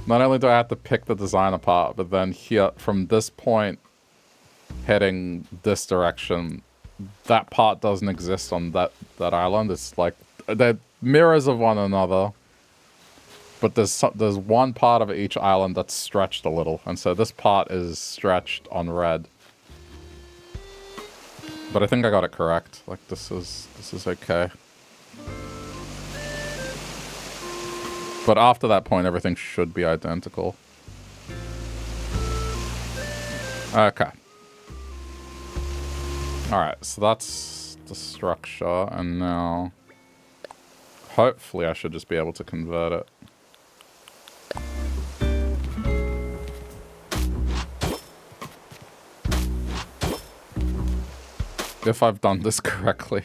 Not only do I have to pick the design apart, but then here, from this point, heading this direction, that part doesn't exist on that island. It's like, they're mirrors of one another, but there's one part of each island that's stretched a little, and so this part is stretched on red. But I think I got it correct. Like, this is okay. But after that point, everything should be identical. Okay. Alright, so that's the structure, and now... Hopefully I should just be able to convert it. If I've done this correctly.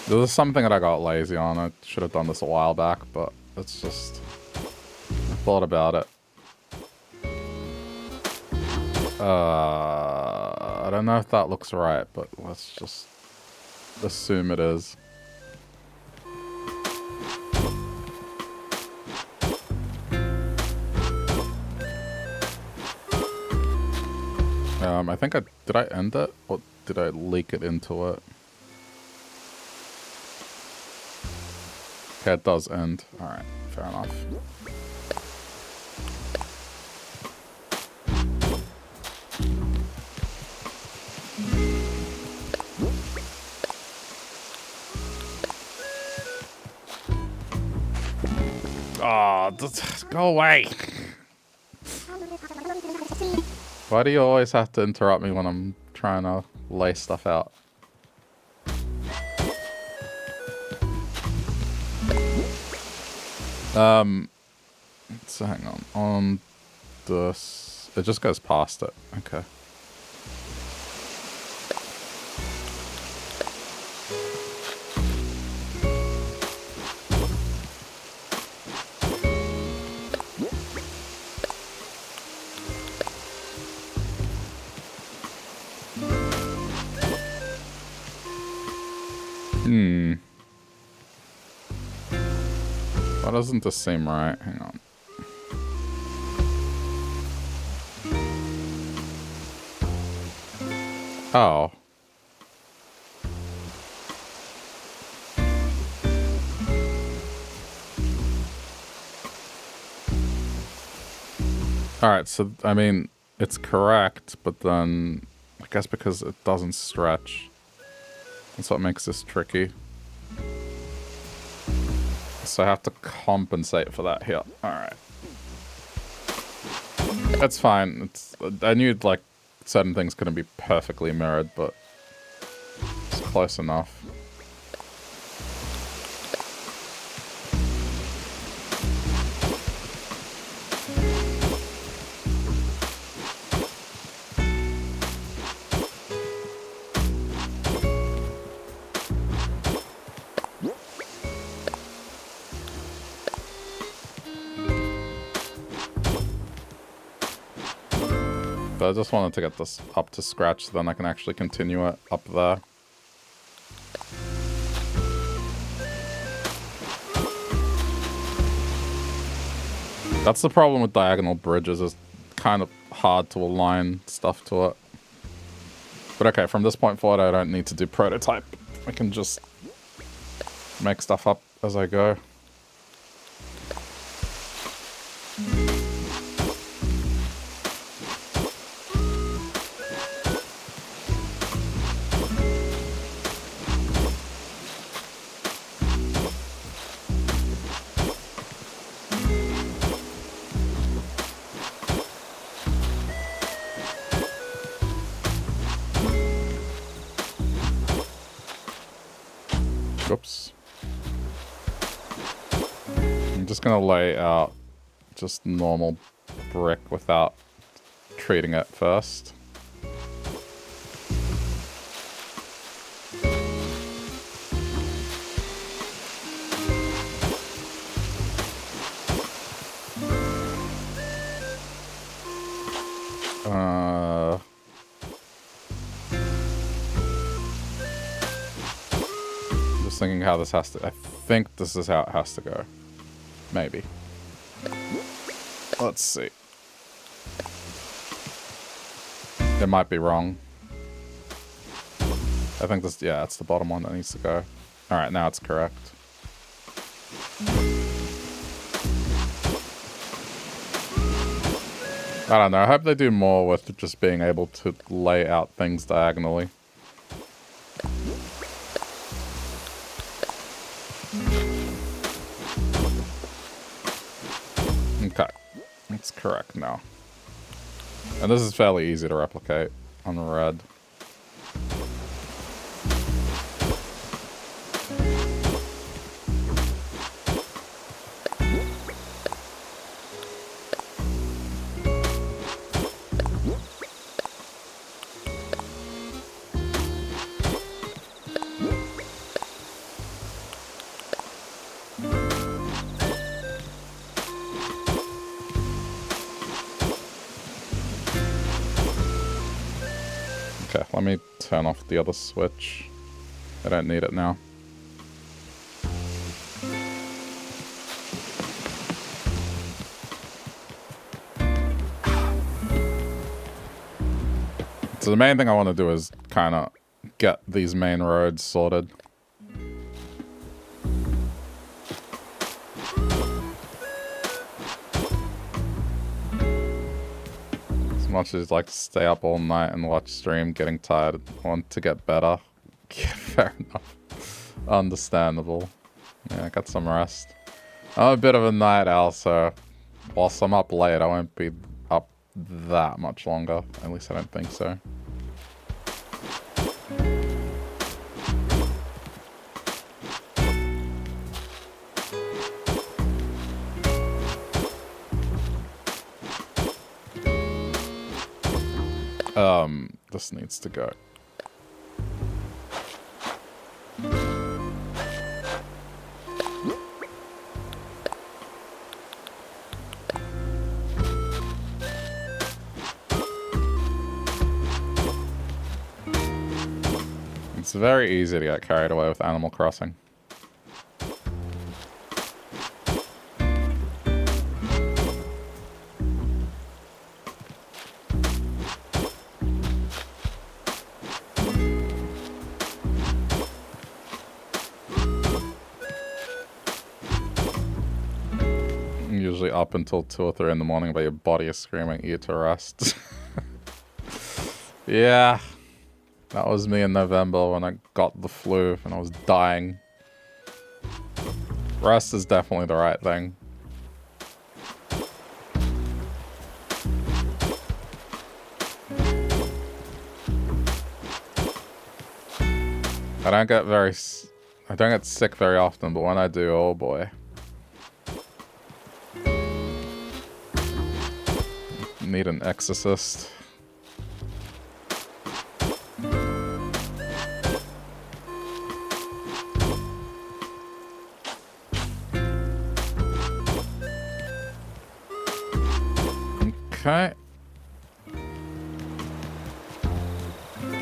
This is something that I got lazy on. I should have done this a while back, but it's just... I thought about it. I don't know if that looks right, but let's just assume it is. I think did I end it? Or did I leak it into it? Okay, it does end. Alright, fair enough. Oh, go away! Why do you always have to interrupt me when I'm trying to lay stuff out? So hang on this, it just goes past it. Okay. Why doesn't this seem right? Hang on. Oh. Alright, so, I mean, it's correct, but then, I guess because it doesn't stretch, that's what makes this tricky. So I have to compensate for that here. Alright. That's fine. I knew, like, certain things couldn't be perfectly mirrored, but it's close enough. But I just wanted to get this up to scratch, so then I can actually continue it up there. That's the problem with diagonal bridges, is kind of hard to align stuff to it. But okay, from this point forward, I don't need to do prototype. I can just make stuff up as I go. Oops. I'm just gonna lay out just normal brick without treating it first. Just thinking how this has to... I think this is how it has to go. Maybe. Let's see. It might be wrong. I think this... Yeah, it's the bottom one that needs to go. Alright, now it's correct. I don't know. I hope they do more with just being able to lay out things diagonally. Okay. It's correct now. And this is fairly easy to replicate on red. Okay, let me turn off the other switch. I don't need it now. So the main thing I want to do is kind of get these main roads sorted. As much as like to stay up all night and watch stream, getting tired, want to get better. Yeah, fair enough. Understandable. Yeah, I got some rest. I'm a bit of a night owl, so whilst I'm up late, I won't be up that much longer. At least I don't think so. This needs to go. It's very easy to get carried away with Animal Crossing. Usually up until 2 or 3 in the morning, but your body is screaming you to rest. Yeah. That was me in November when I got the flu and I was dying. Rest is definitely the right thing. I don't get sick very often, but when I do, oh boy. Need an exorcist. Okay.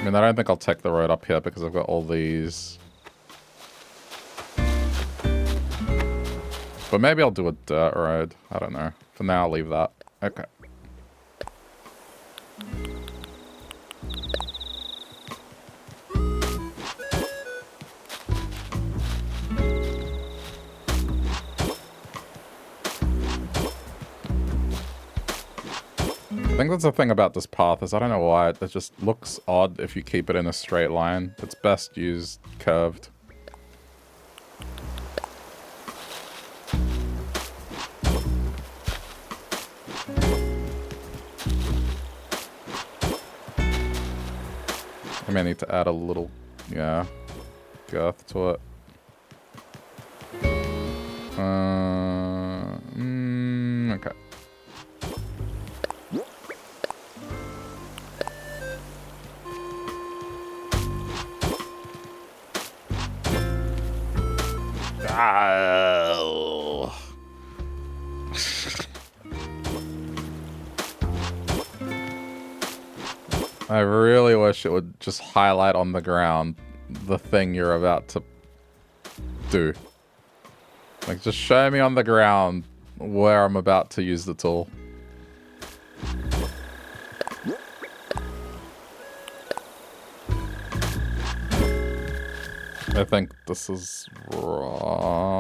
I mean, I don't think I'll take the road up here because I've got all these. But maybe I'll do a dirt road. I don't know. For now, I'll leave that. Okay. I think that's the thing about this path is I don't know why it just looks odd if you keep it in a straight line. It's best used curved. I may need to add a little, yeah, girth to it. Okay. Oh. I really wish it would just highlight on the ground the thing you're about to do. Like, just show me on the ground where I'm about to use the tool. I think this is wrong.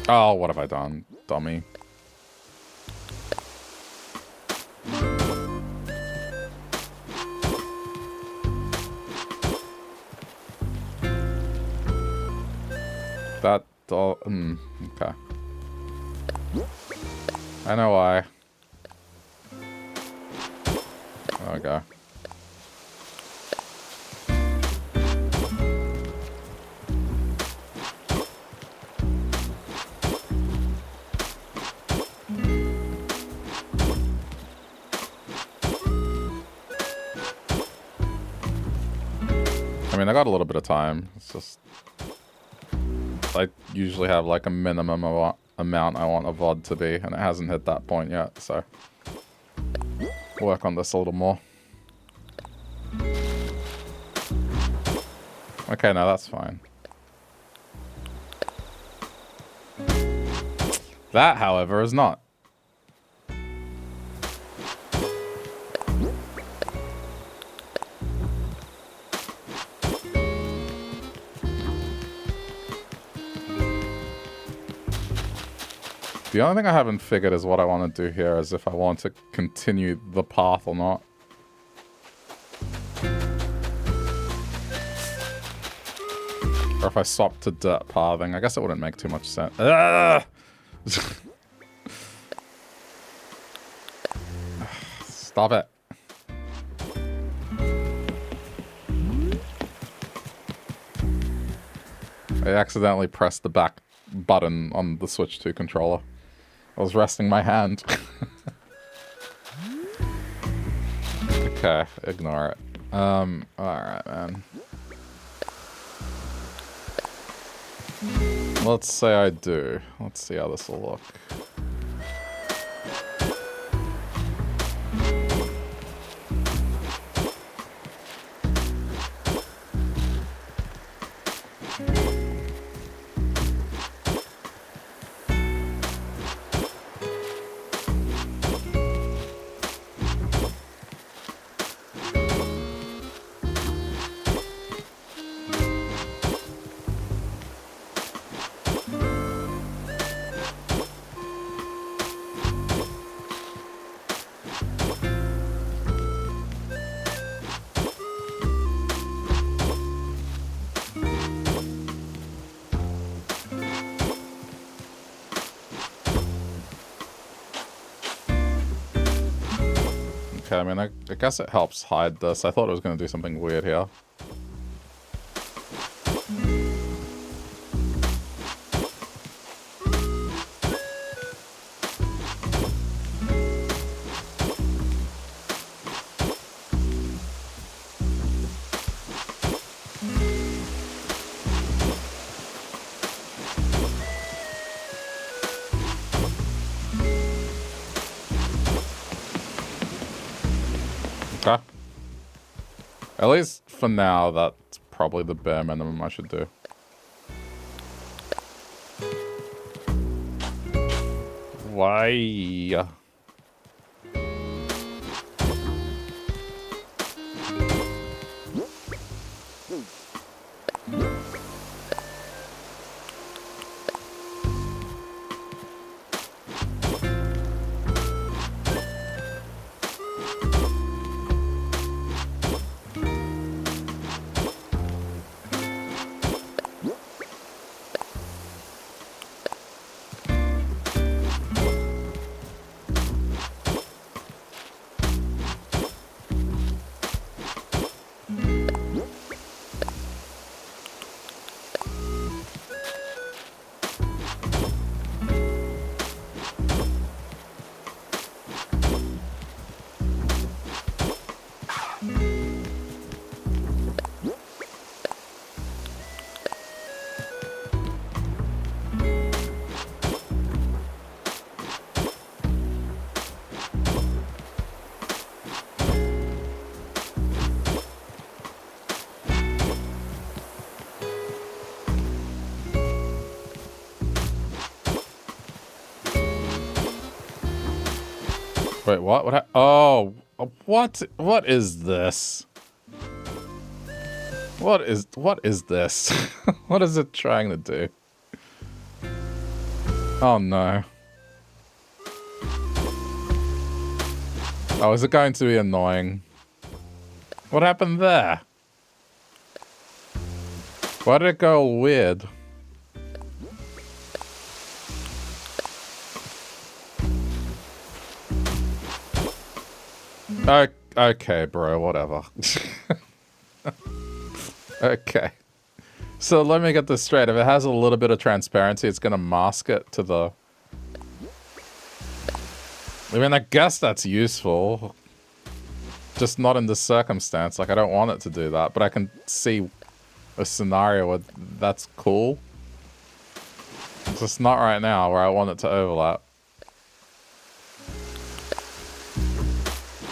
Oh, what have I done, dummy? That all, okay. I know why. There we go. I mean, I got a little bit of time. It's just... I usually have like a minimum amount I want a VOD to be, and it hasn't hit that point yet, so... work on this a little more. Okay, no, that's fine. That, however, is not. The only thing I haven't figured is what I want to do here, is if I want to continue the path or not. Or if I swap to dirt pathing. I guess it wouldn't make too much sense. Stop it. I accidentally pressed the back button on the Switch 2 controller. I was resting my hand. Okay, ignore it. Alright, man. Let's say I do. Let's see how this will look. I mean, I guess it helps hide this. I thought it was going to do something weird here. Okay. At least for now, that's probably the bare minimum I should do. Why? Wait, what? Oh, what? What is this? What is this? What is it trying to do? Oh no. Oh, is it going to be annoying? What happened there? Why did it go all weird? Okay, bro, whatever. Okay. So let me get this straight. If it has a little bit of transparency, it's gonna mask it to the... I mean, I guess that's useful. Just not in this circumstance. Like, I don't want it to do that, but I can see a scenario where that's cool. It's just not right now where I want it to overlap.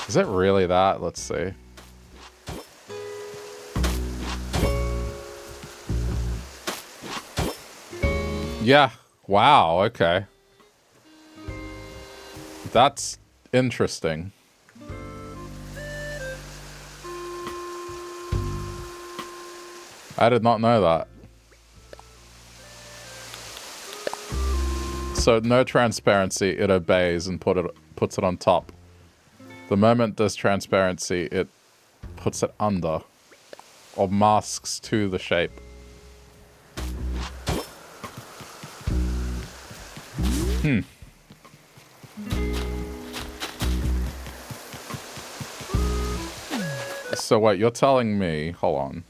Is it really that? Let's see. Yeah. Wow, okay. That's interesting. I did not know that. So no transparency, it obeys and puts it on top. The moment there's transparency, it puts it under. Or masks to the shape. So wait, you're telling me... Hold on.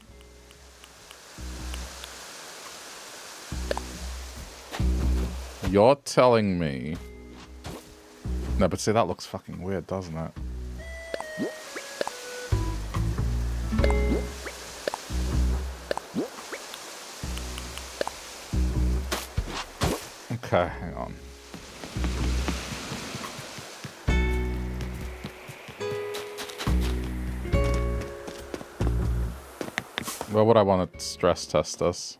You're telling me... No, but see, that looks fucking weird, doesn't it? Okay, hang on. Where would I want to stress test this?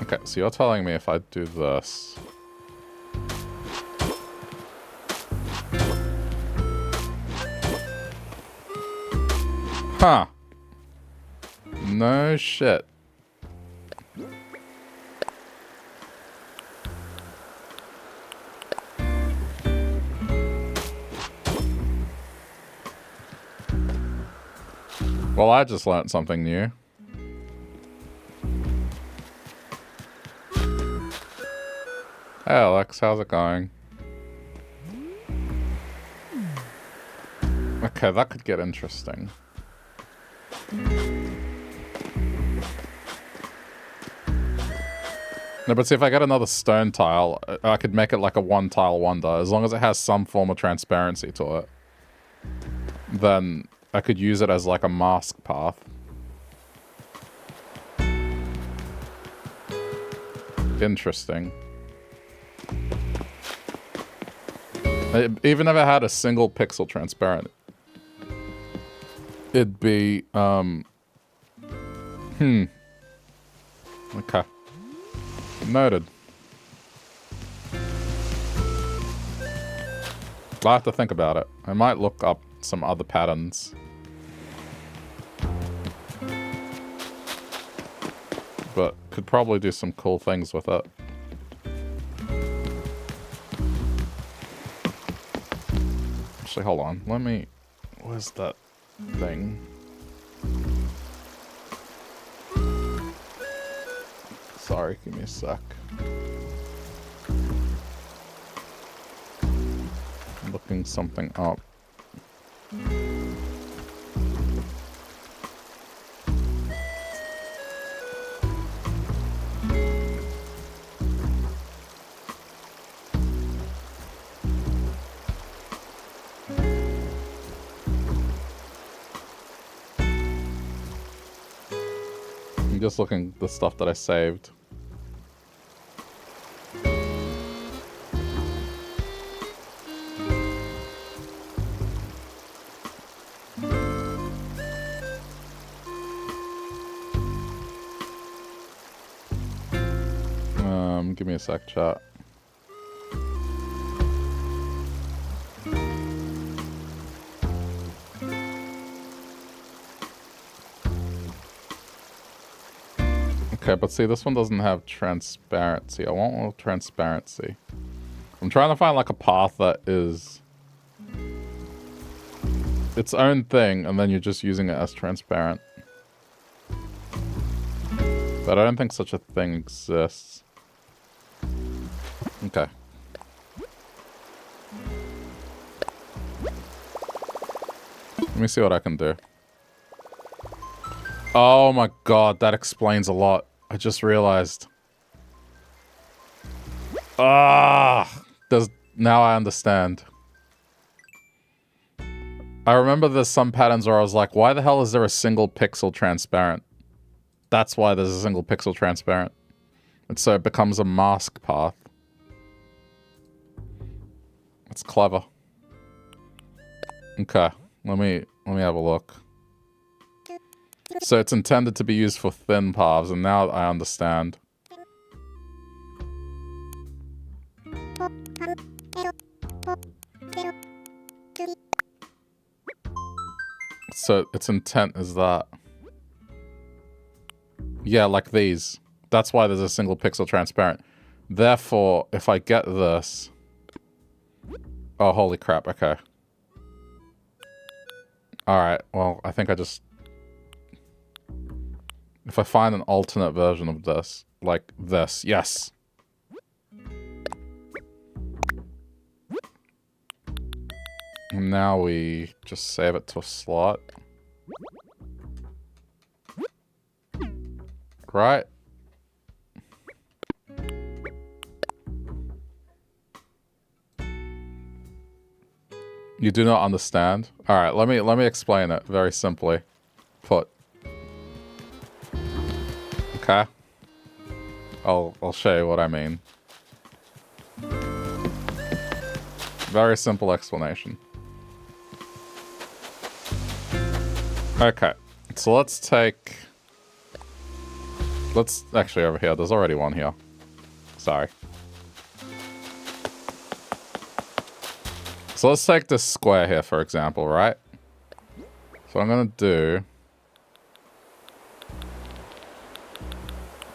Okay, so you're telling me if I do this... Huh. No shit. Well, I just learned something new. Hey Alex, how's it going? Okay, that could get interesting. No, but see, if I get another stone tile, I could make it like a one-tile wonder. As long as it has some form of transparency to it, then I could use it as like a mask path. Even if it had a single pixel transparent, it'd be, okay. Noted. I'll have to think about it. I might look up some other patterns. But could probably do some cool things with it. Actually, hold on. Let me... Where's that thing? Sorry, give me a sec. I'm looking something up. I'm just looking at the stuff that I saved. Give me a sec, chat. Okay, but see, this one doesn't have transparency. I want more transparency. I'm trying to find like a path that is its own thing, and then you're just using it as transparent. But I don't think such a thing exists. Okay. Let me see what I can do. Oh my god, that explains a lot. I just realized. Now I understand. I remember there's some patterns where I was like, why the hell is there a single pixel transparent? That's why there's a single pixel transparent. And so it becomes a mask path. It's clever. Okay, let me have a look. So it's intended to be used for thin paths, and now I understand. So its intent is that. Yeah, like these. That's why there's a single pixel transparent. Therefore, if I get this... Oh, holy crap, okay. Alright, well, I think I just... If I find an alternate version of this, like this, yes! And now we just save it to a slot. Right? You do not understand? Alright, let me explain it very simply. Put. Okay? I'll show you what I mean. Very simple explanation. Okay. So let's take... Let's... Actually, over here. There's already one here. Sorry. So let's take this square here, for example, right? So I'm gonna do...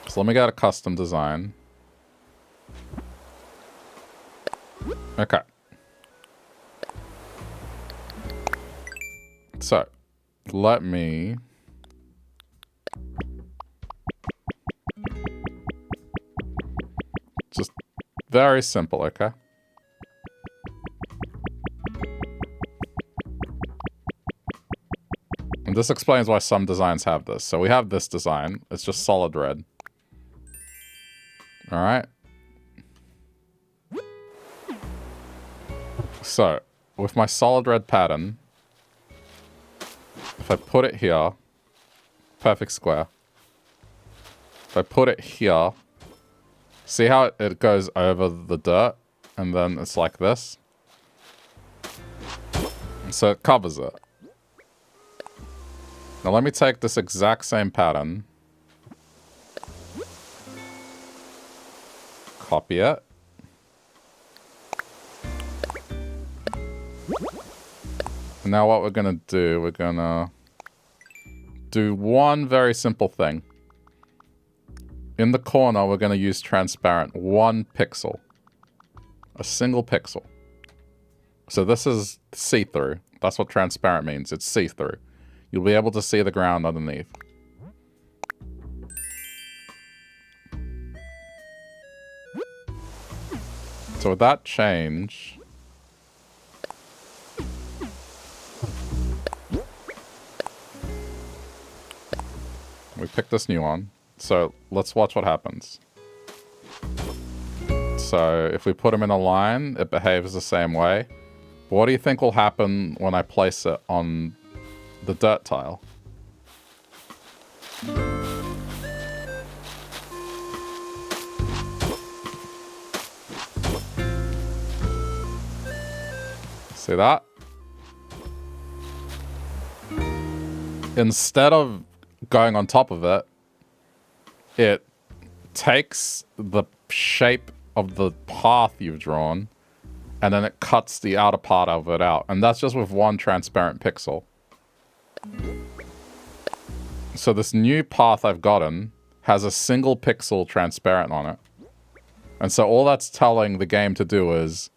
So let me get a custom design. Okay. So, let me... Just very simple, okay? And this explains why some designs have this. So we have this design. It's just solid red. Alright. So, with my solid red pattern, if I put it here, perfect square. If I put it here, see how it goes over the dirt, and then it's like this? So it covers it. Now let me take this exact same pattern. Copy it. And now what we're gonna do, we're gonna do one very simple thing. In the corner, we're gonna use transparent, 1 pixel. A single pixel. So this is see-through. That's what transparent means. It's see-through. You'll be able to see the ground underneath. So with that change... we pick this new one. So let's watch what happens. So if we put them in a line, it behaves the same way. What do you think will happen when I place it on the dirt tile? See that? Instead of going on top of it, it takes the shape of the path you've drawn and then it cuts the outer part of it out. And that's just with 1 transparent pixel. So this new path I've gotten has a single pixel transparent on it. And so all that's telling the game to do is,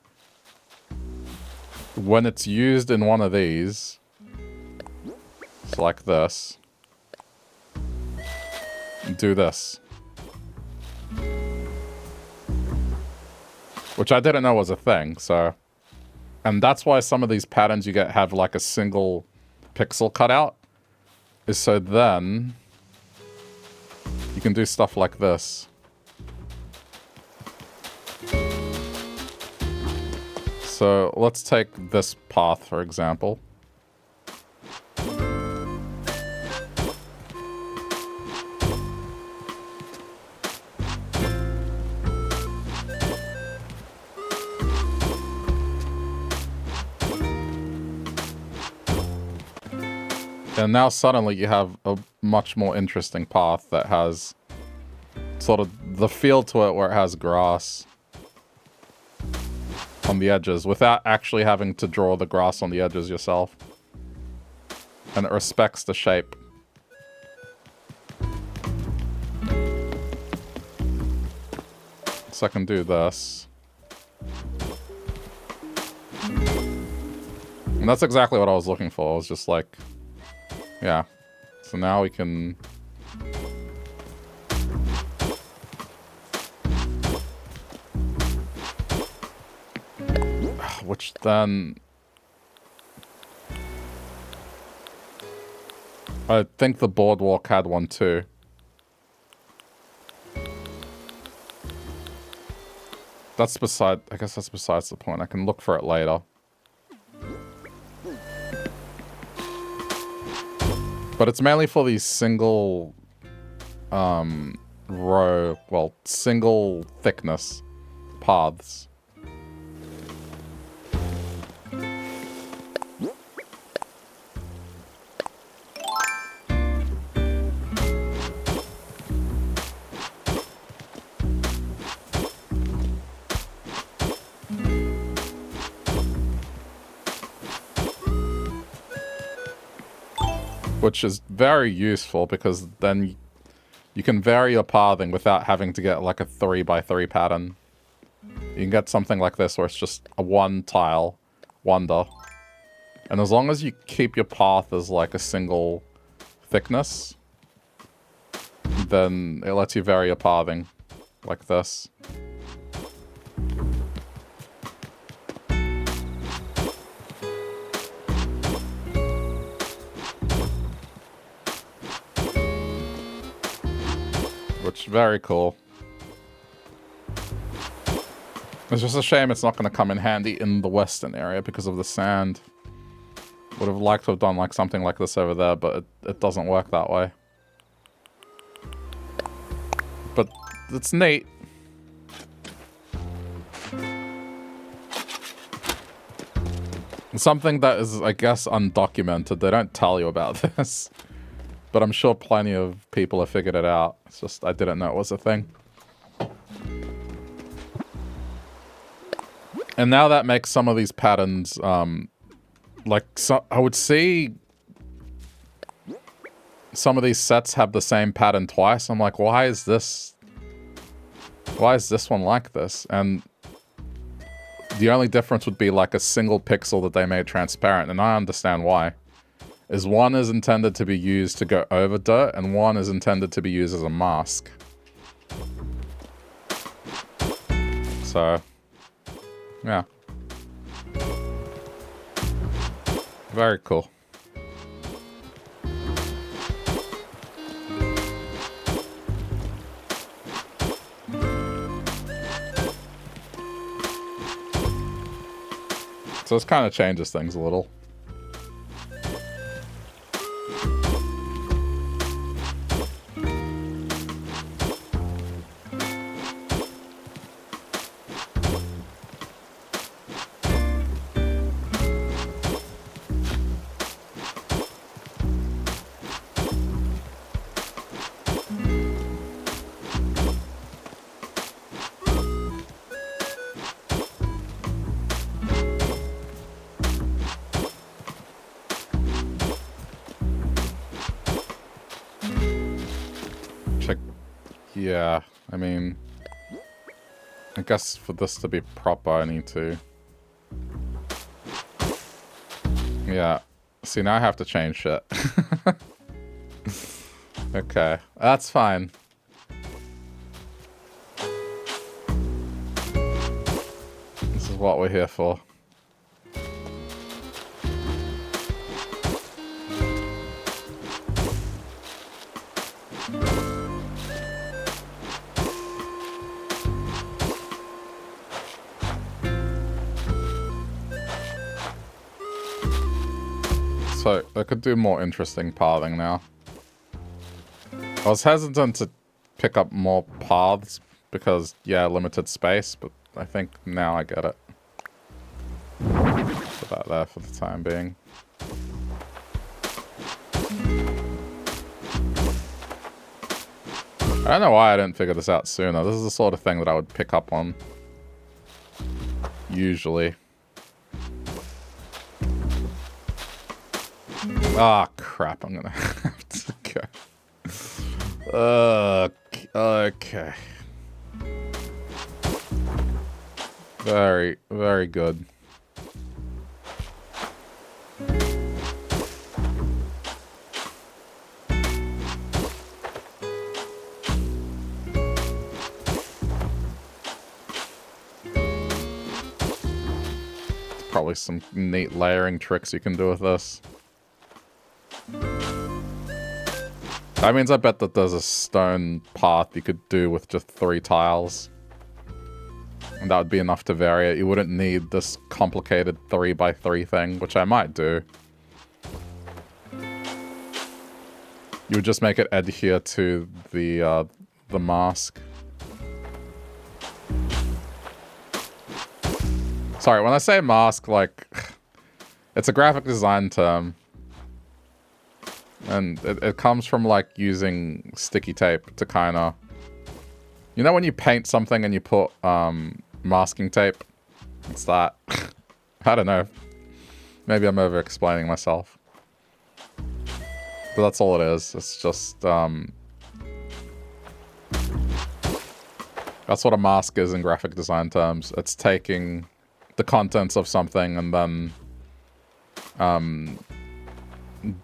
when it's used in one of these, it's like this, do this. Which I didn't know was a thing, so... And that's why some of these patterns you get have like a single pixel cutout. Is so then... you can do stuff like this. So let's take this path, for example. And now suddenly you have a much more interesting path that has sort of the feel to it where it has grass on the edges without actually having to draw the grass on the edges yourself. And it respects the shape. So I can do this. And that's exactly what I was looking for. I was just like... yeah. So now we can... which then... I think the boardwalk had one too. That's beside... I guess that's besides the point. I can look for it later. But it's mainly for these single row, well, single thickness paths. Which is very useful because then you can vary your pathing without having to get like a 3x3 pattern. You can get something like this where it's just a 1 tile wonder. And as long as you keep your path as like a single thickness, then it lets you vary your pathing like this. Which, very cool. It's just a shame it's not going to come in handy in the western area because of the sand. Would have liked to have done like something like this over there, but it doesn't work that way. But it's neat. something that is, I guess, undocumented. They don't tell you about this. But I'm sure plenty of people have figured it out. It's just, I didn't know it was a thing. And now that makes some of these patterns, like, I would see some of these sets have the same pattern twice. I'm like, why is this one like this? And the only difference would be like a single pixel that they made transparent, and I understand why. Is one is intended to be used to go over dirt, and one is intended to be used as a mask. So, yeah. Very cool. So this kind of changes things a little. Yeah, I mean, I guess for this to be proper, I need to... Yeah. See, now I have to change shit. Okay, that's fine. This is what we're here for. So, I could do more interesting pathing now. I was hesitant to pick up more paths because, yeah, limited space, but I think now I get it. Put that there for the time being. I don't know why I didn't figure this out sooner. This is the sort of thing that I would pick up on. Usually. Ah, crap, I'm gonna have to go. Okay. Very, very good. Probably some neat layering tricks you can do with this. That means I bet that there's a stone path you could do with just 3 tiles. And that would be enough to vary it. You wouldn't need this complicated 3x3 thing, which I might do. You would just make it adhere to the mask. Sorry, when I say mask, like, it's a graphic design term. And it comes from, like, using sticky tape to kind of... You know when you paint something and you put masking tape? It's that. I don't know. Maybe I'm over-explaining myself. But that's all it is. It's just... That's what a mask is in graphic design terms. It's taking the contents of something and then...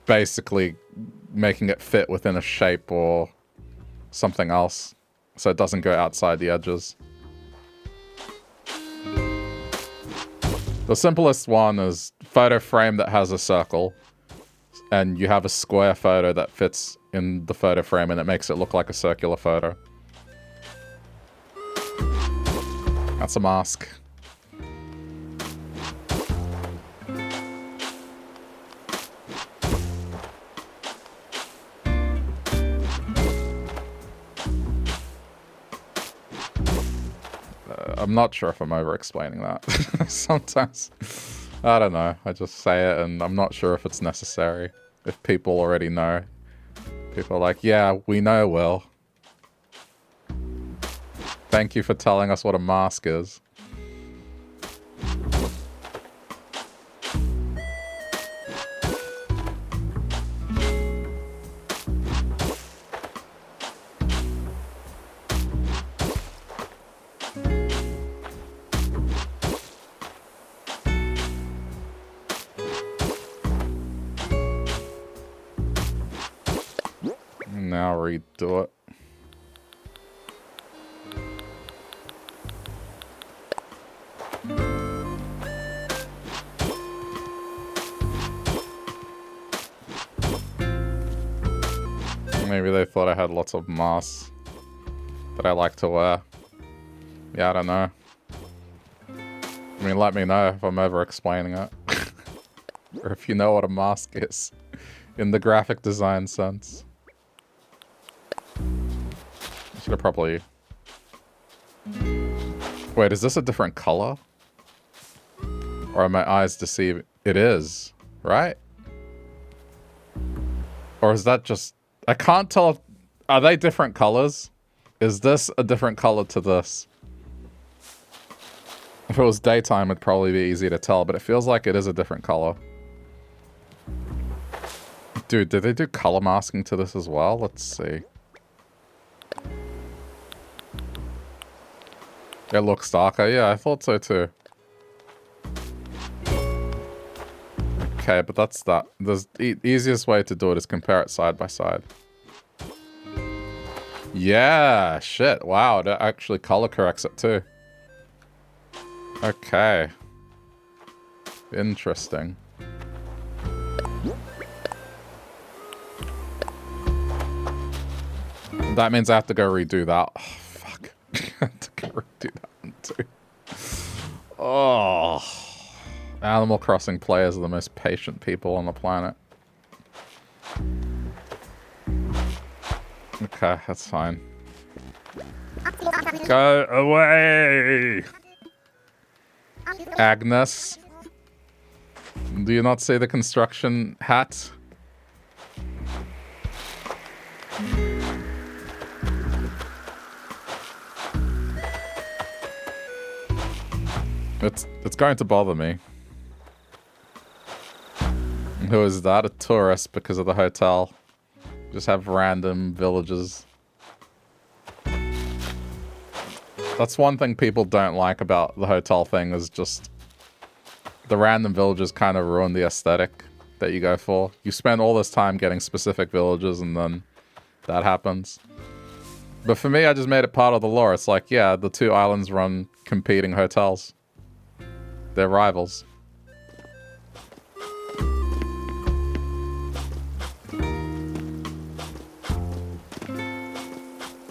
basically making it fit within a shape or something else so it doesn't go outside the edges. The simplest one is photo frame that has a circle and you have a square photo that fits in the photo frame and it makes it look like a circular photo. That's a mask. I'm not sure if I'm over-explaining that. Sometimes I don't know. I just say it and I'm not sure if it's necessary. If people already know. People are like, yeah, we know, Will. Thank you for telling us what a mask is. Now redo it. Maybe they thought I had lots of masks that I like to wear. Yeah, I don't know. I mean, let me know if I'm over explaining it. Or if you know what a mask is in the graphic design sense. I should have probably... Wait, is this a different color? Or are my eyes deceiving? It is, right? Or is that just... I can't tell if... Are they different colors? Is this a different color to this? If it was daytime, it'd probably be easy to tell, but it feels like it is a different color. Dude, did they do color masking to this as well? Let's see. It looks darker. Yeah, I thought so too. Okay, but that's that. The easiest way to do it is compare it side by side. Yeah, shit. Wow, that actually color corrects it too. Okay. Interesting. That means I have to go redo that. Oh, fuck. I have to go redo that one too. Oh. Animal Crossing players are the most patient people on the planet. Okay, that's fine. Go away! Agnes. Do you not see the construction hat? It's going to bother me. Who is that? A tourist because of the hotel. Just have random villages. That's one thing people don't like about the hotel thing is just the random villages kind of ruin the aesthetic that you go for. You spend all this time getting specific villages and then that happens. But for me, I just made it part of the lore. It's like, yeah, the two islands run competing hotels. They're rivals.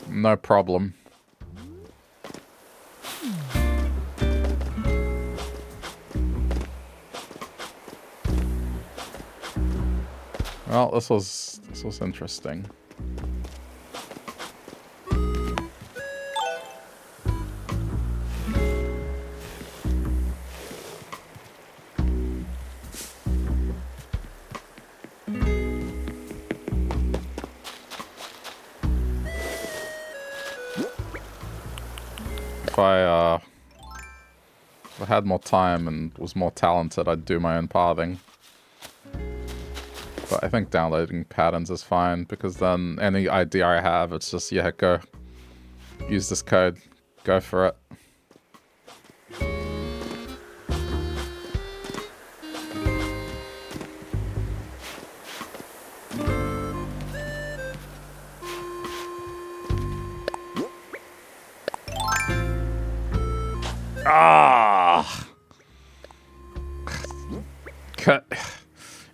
No problem. Well, this was interesting. If I had more time and was more talented, I'd do my own pathing. But I think downloading patterns is fine, because then any idea I have, it's just, yeah, go. Use this code. Go for it. Ah!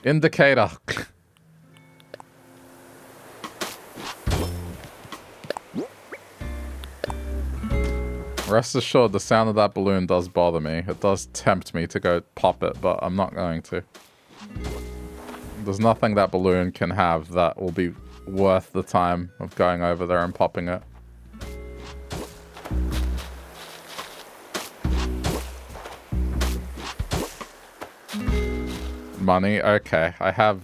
Indicator. Rest assured, the sound of that balloon does bother me. It does tempt me to go pop it, but I'm not going to. There's nothing that balloon can have that will be worth the time of going over there and popping it. money. Okay, I have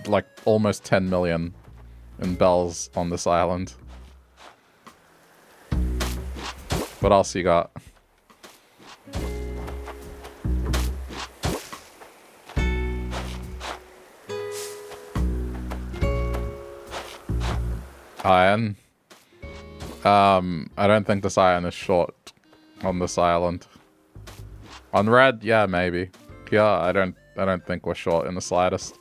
like almost 10 million in bells on this island. What else you got? Iron. I don't think this iron is short on this island. On red, yeah, maybe. Yeah, I don't think we're short in the slightest.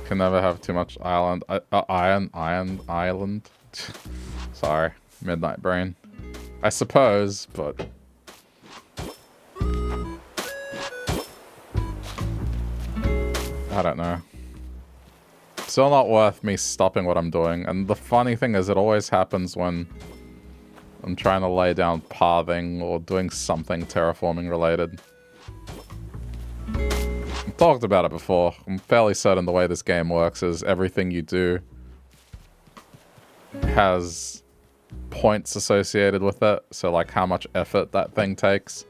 Can never have too much island. Island. Sorry, midnight brain. I suppose, but I don't know. Still not worth me stopping what I'm doing. And the funny thing is, it always happens when I'm trying to lay down pathing or doing something terraforming related. I've talked about it before. I'm fairly certain the way this game works is everything you do has points associated with it. So like how much effort that thing takes.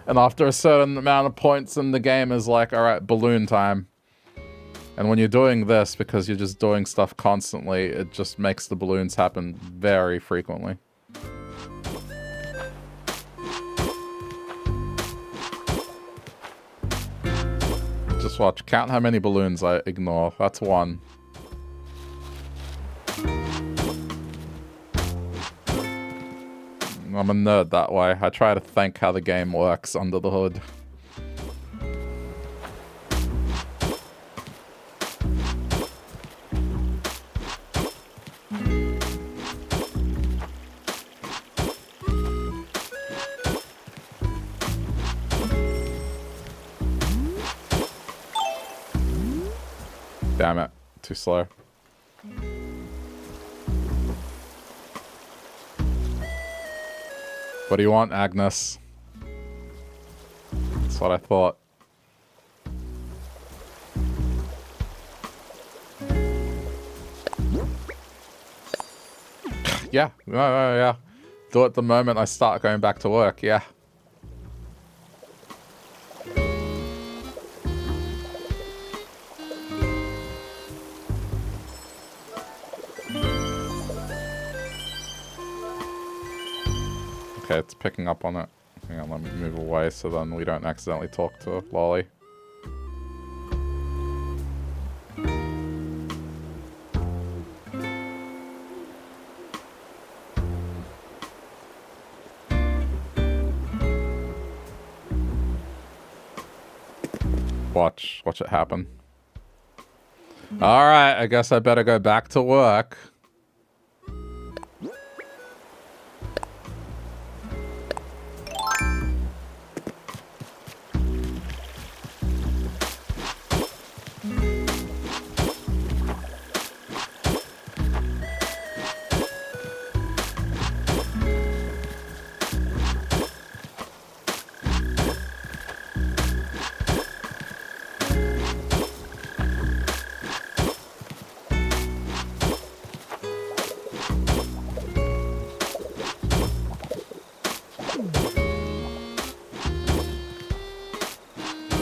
And after a certain amount of points in the game is like, all right, balloon time. And when you're doing this, because you're just doing stuff constantly, it just makes the balloons happen very frequently. Just watch. Count how many balloons I ignore. That's one. I'm a nerd that way. I try to think how the game works under the hood. Damn it. Too slow. What do you want, Agnes? That's what I thought. Yeah. Yeah. Do it the moment I start going back to work. Yeah. Okay, it's picking up on it. Hang on, let me move away so then we don't accidentally talk to Lolly. Watch it happen. Alright, I guess I better go back to work.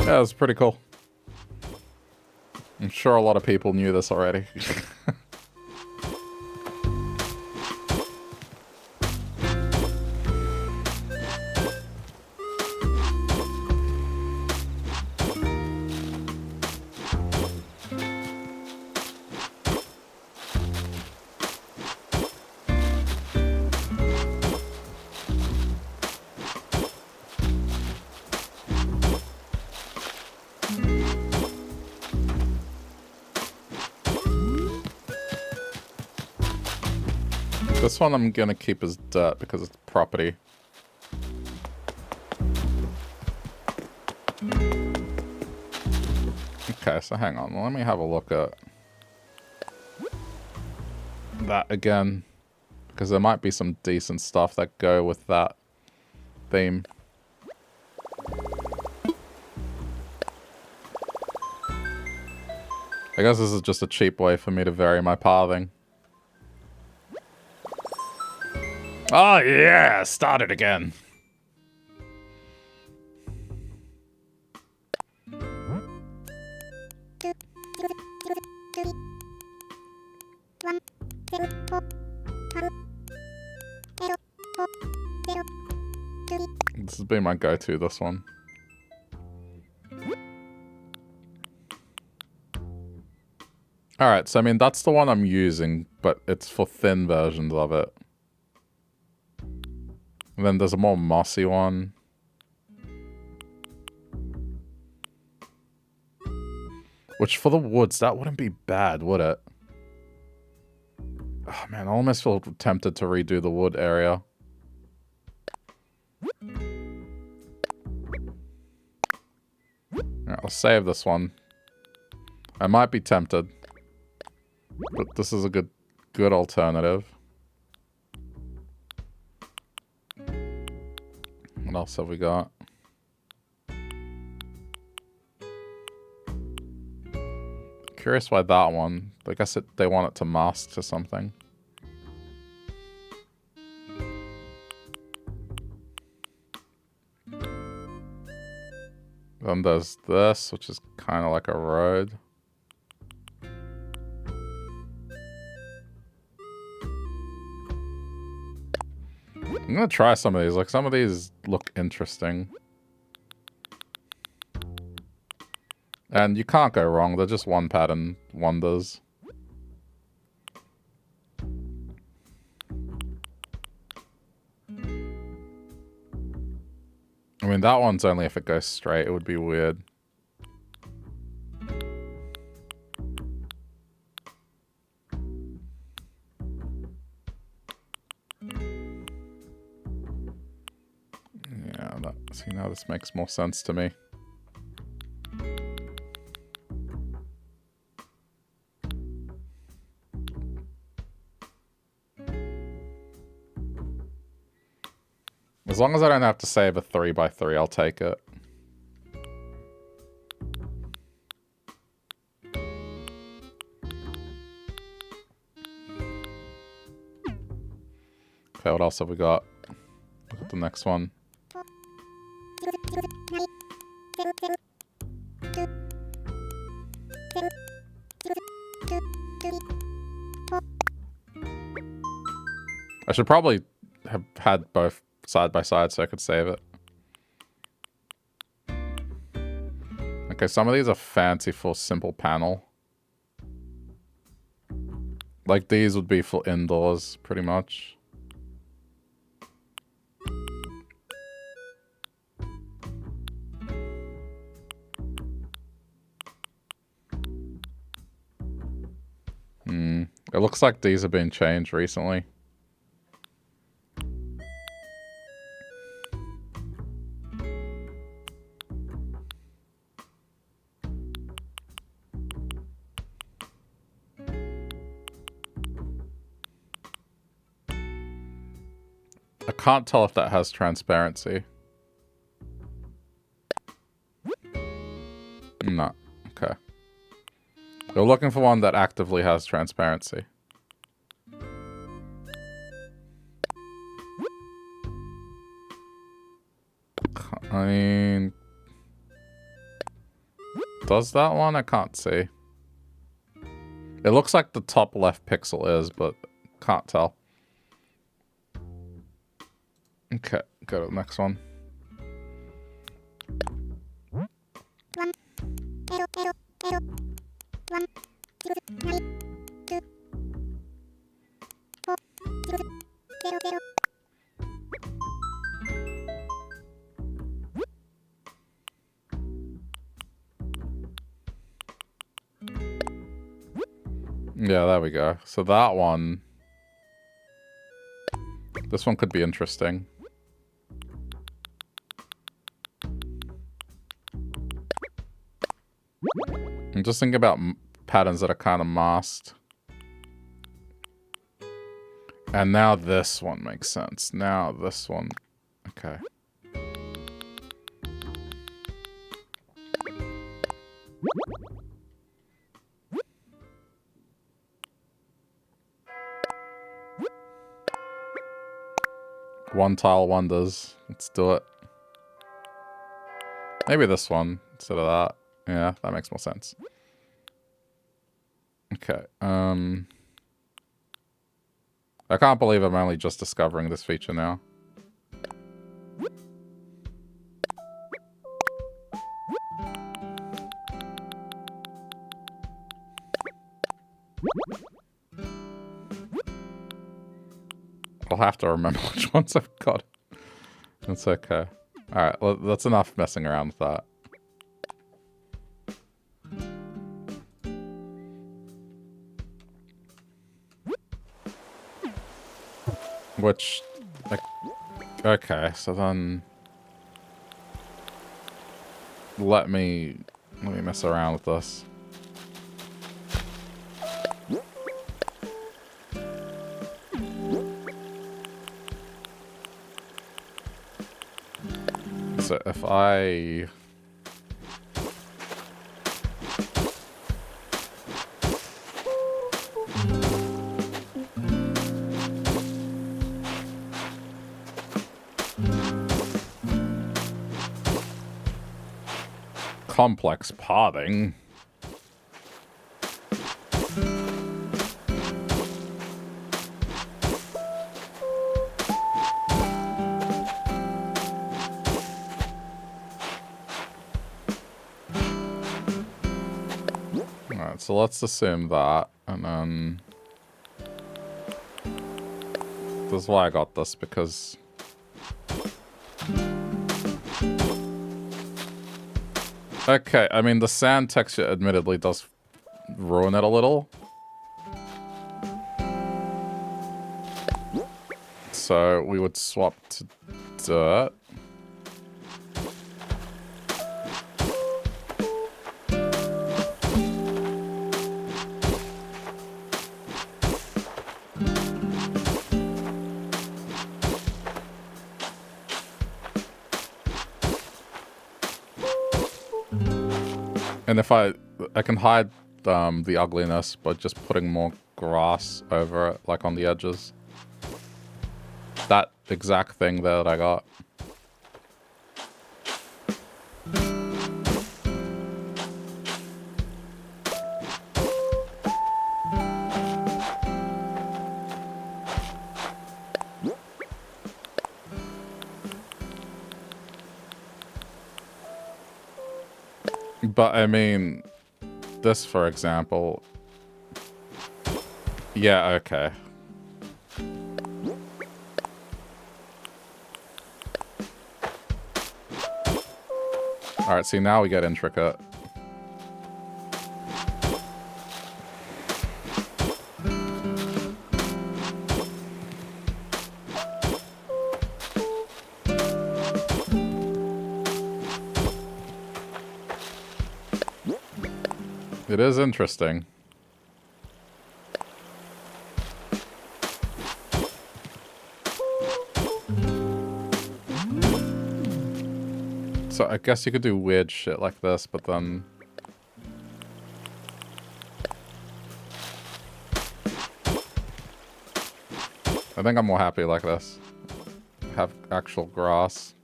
Yeah, it was pretty cool. I'm sure a lot of people knew this already. This one I'm gonna keep as dirt because it's property. Okay, so hang on. Let me have a look at that again. Because there might be some decent stuff that go with that theme. I guess this is just a cheap way for me to vary my pathing. Oh yeah, start it again. This has been my go-to, this one. Alright, so I mean, that's the one I'm using, but it's for thin versions of it. And then there's a more mossy one. Which, for the woods, that wouldn't be bad, would it? Oh man, I almost feel tempted to redo the wood area. Alright, I'll save this one. I might be tempted. But this is a good alternative. What else have we got? Curious why that one. I guess they want it to mask to something. Then there's this, which is kind of like a road. I'm gonna try some of these. Like, some of these look interesting. And you can't go wrong. They're just one pattern wonders. I mean, that one's only if it goes straight. It would be weird. Yeah, see, now this makes more sense to me. As long as I don't have to save a 3x3, I'll take it. Okay, what else have we got? Look at the next one. I should probably have had both side by side so I could save it. Okay, some of these are fancy for simple panel. Like these would be for indoors, pretty much. It looks like these have been changed recently. I can't tell if that has transparency. No. Okay. We're looking for one that actively has transparency. I mean... Does that one? I can't see. It looks like the top left pixel is, but can't tell. Okay, go to the next one. Yeah, there we go. So that one... This one could be interesting. I'm just thinking about patterns that are kind of masked. And now this one makes sense. Now this one. Okay. One tile wonders. Let's do it. Maybe this one instead of that. Yeah, that makes more sense. Okay. I can't believe I'm only just discovering this feature now. I'll have to remember which ones I've got. It's okay. Alright, well, that's enough messing around with that. Which... Like, okay, so then... Let me mess around with this. So if I... Complex parting. Alright, so let's assume that, and then... This is why I got this, because... Okay, I mean, the sand texture admittedly does ruin it a little. So we would swap to dirt. And if I can hide the ugliness by just putting more grass over it, like on the edges. That exact thing there that I got. But I mean, this for example. Yeah, okay. Alright, see, now we get intricate. It is interesting. So I guess you could do weird shit like this, but then... I think I'm more happy like this. Have actual grass.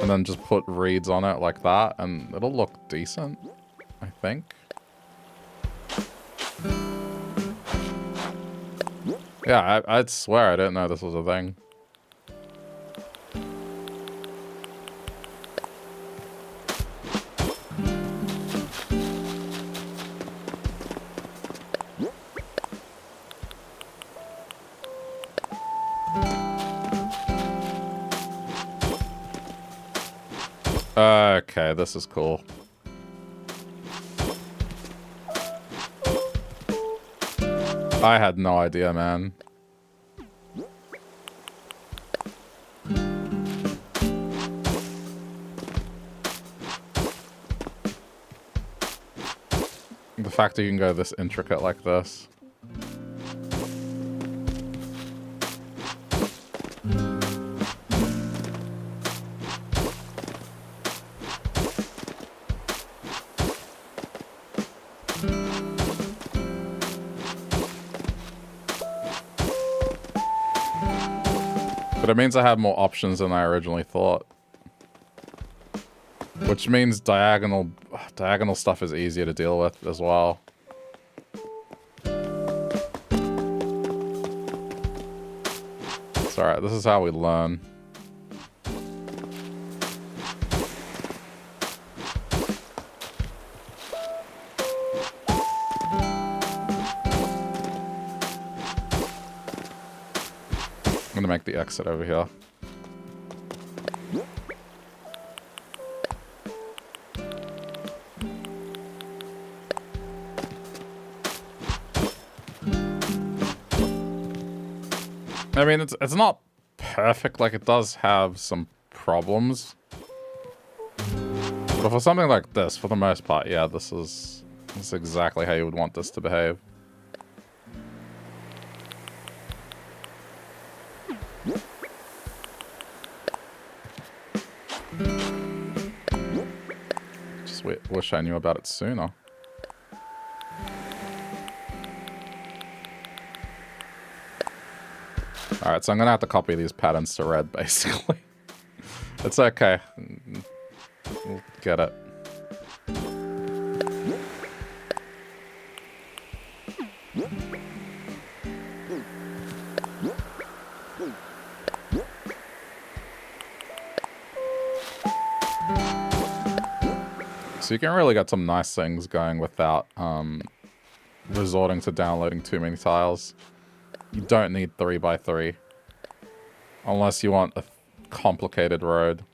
And then just put reeds on it like that, and it'll look decent, I think. Yeah, I'd swear I didn't know this was a thing. Okay, this is cool. I had no idea, man. The fact that you can go this intricate like this. But it means I have more options than I originally thought. Which means diagonal stuff is easier to deal with as well. It's alright, this is how we learn. I'm gonna make the exit over here. I mean, it's not perfect, like it does have some problems. But for something like this, for the most part, yeah, this is exactly how you would want this to behave. Just wish I knew about it sooner. Alright, so I'm gonna have to copy these patterns to red, basically. It's okay. We'll get it. So you can really get some nice things going without resorting to downloading too many tiles. You don't need 3x3. Unless you want a complicated road.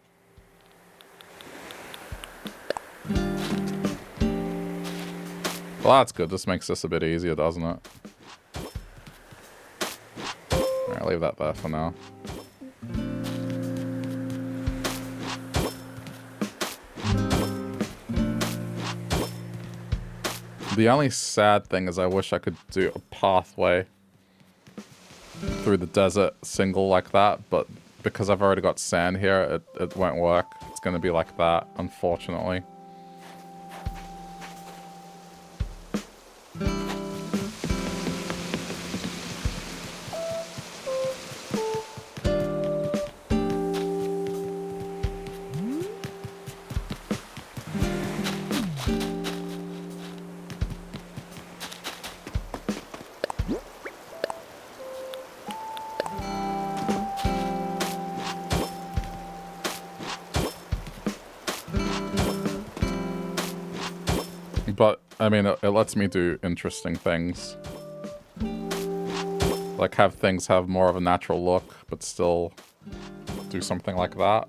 Well, that's good. This makes this a bit easier, doesn't it? Alright, leave that there for now. The only sad thing is I wish I could do a pathway through the desert single like that, but because I've already got sand here, it won't work. It's going to be like that, unfortunately. But, I mean, it lets me do interesting things. Like, have things have more of a natural look, but still do something like that.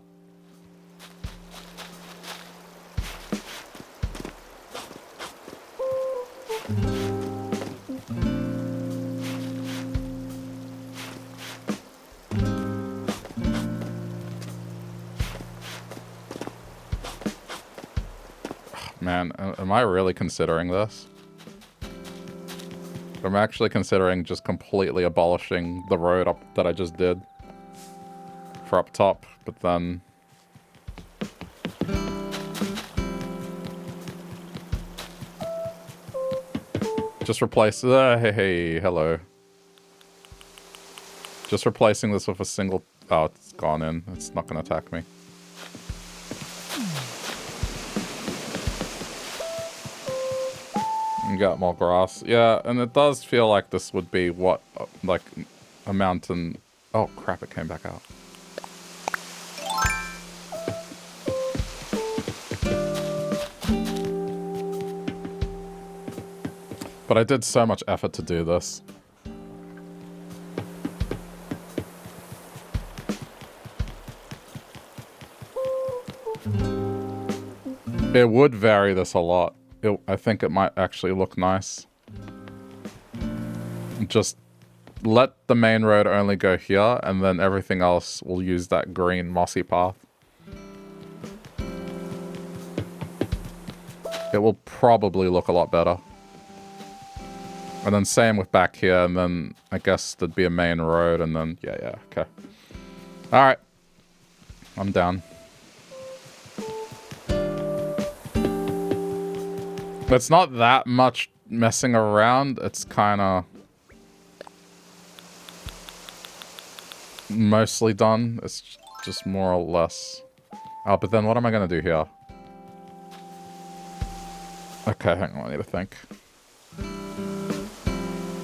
Man, am I really considering this? I'm actually considering just completely abolishing the road up that I just did for up top, but then just replace hey, hello. Just replacing this with a single. Oh, it's gone in. It's not going to attack me. You got more grass. Yeah, and it does feel like this would be what, like, a mountain. Oh, crap, it came back out. But I did so much effort to do this. It would vary this a lot. I think it might actually look nice. Just let the main road only go here, and then everything else will use that green mossy path. It will probably look a lot better. And then same with back here, and then I guess there'd be a main road, and then, yeah, okay. Alright. I'm down. It's not that much messing around. It's kind of... mostly done. It's just more or less. Oh, but then what am I going to do here? Okay, hang on, I need to think.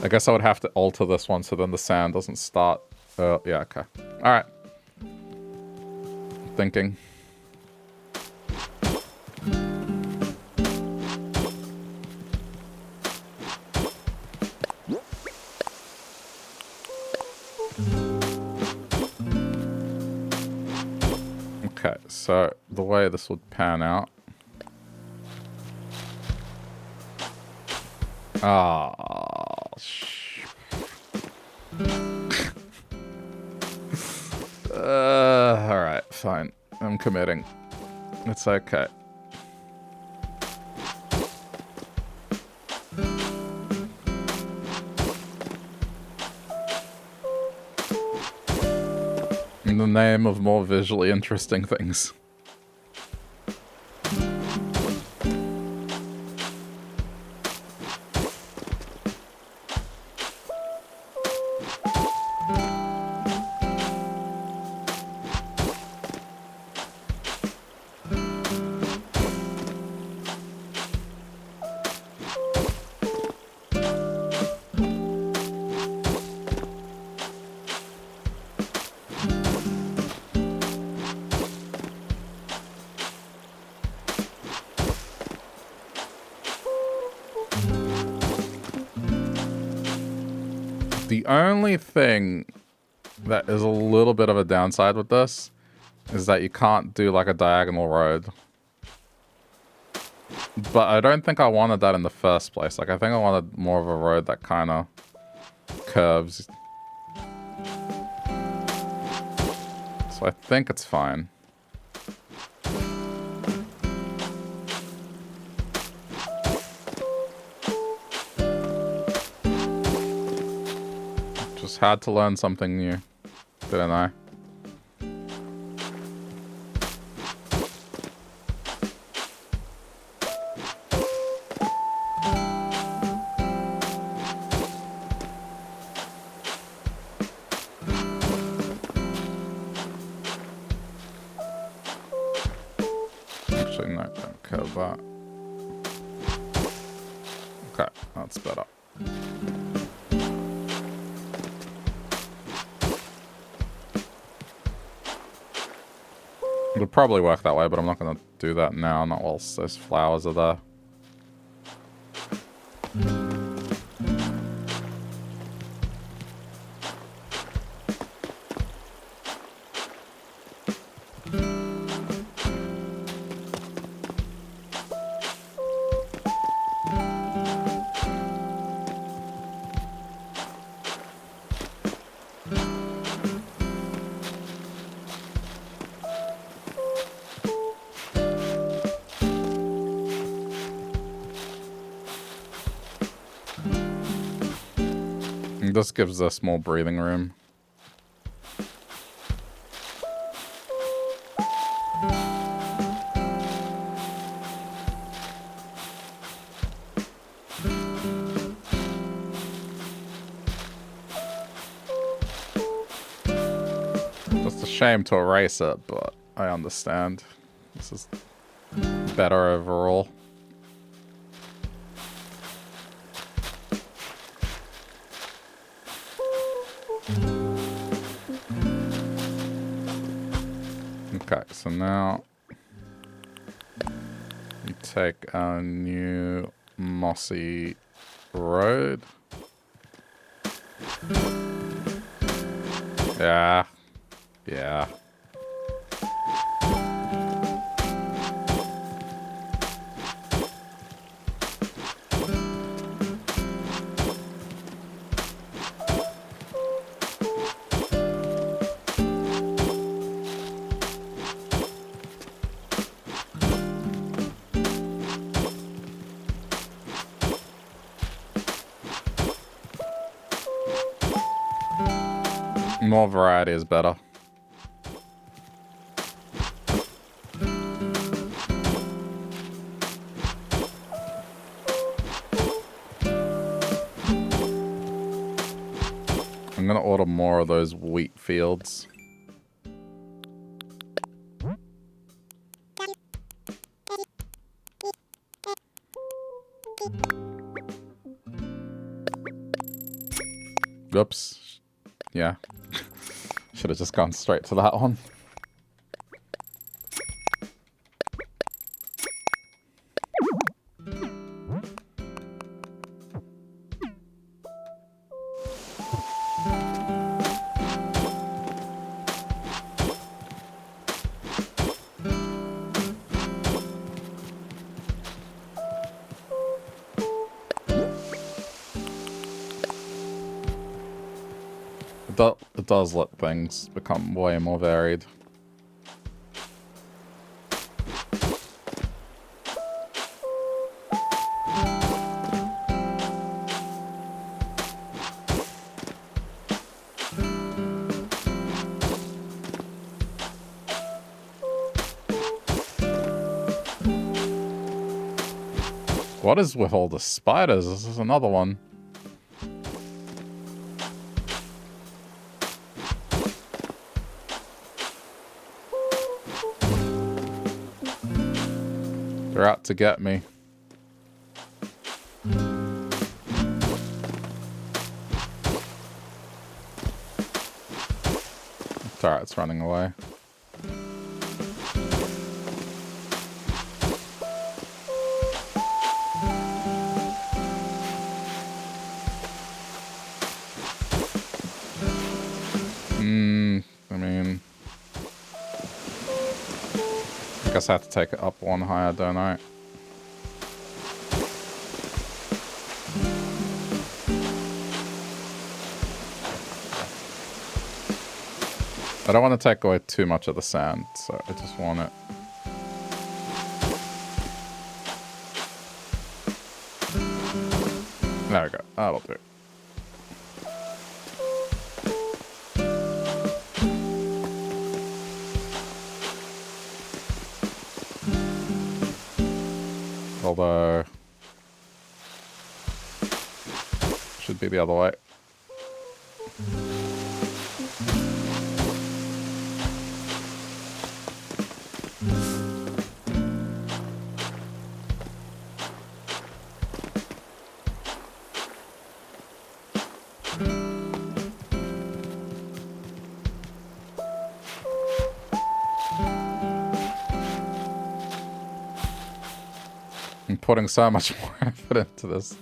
I guess I would have to alter this one so then the sand doesn't start. Yeah, okay. Alright. Thinking. Okay, so the way this would pan out. Alright, fine. I'm committing. It's okay. In the name of more visually interesting things. The only thing that is a little bit of a downside with this is that you can't do like a diagonal road. But I don't think I wanted that in the first place. Like, I think I wanted more of a road that kind of curves. So I think it's fine. Just had to learn something new, didn't I? Actually, no, don't curve that. Okay, that's better. It would probably work that way, but I'm not going to do that now, not whilst those flowers are there. This gives us more breathing room. Just a shame to erase it, but I understand. This is better overall. Okay, so now we take our new mossy road. Yeah. Yeah. More variety is better. I'm gonna order more of those wheat fields. Oops. Yeah. Should have just gone straight to that one. It does let things become way more varied. What is with all the spiders? This is another one. They're out to get me. It's alright, it's running away. I mean... I guess I have to take it up one higher, don't I? I don't want to take away too much of the sand, so I just want it. There we go. That'll do. Although... should be the other way. I'm putting so much more effort into this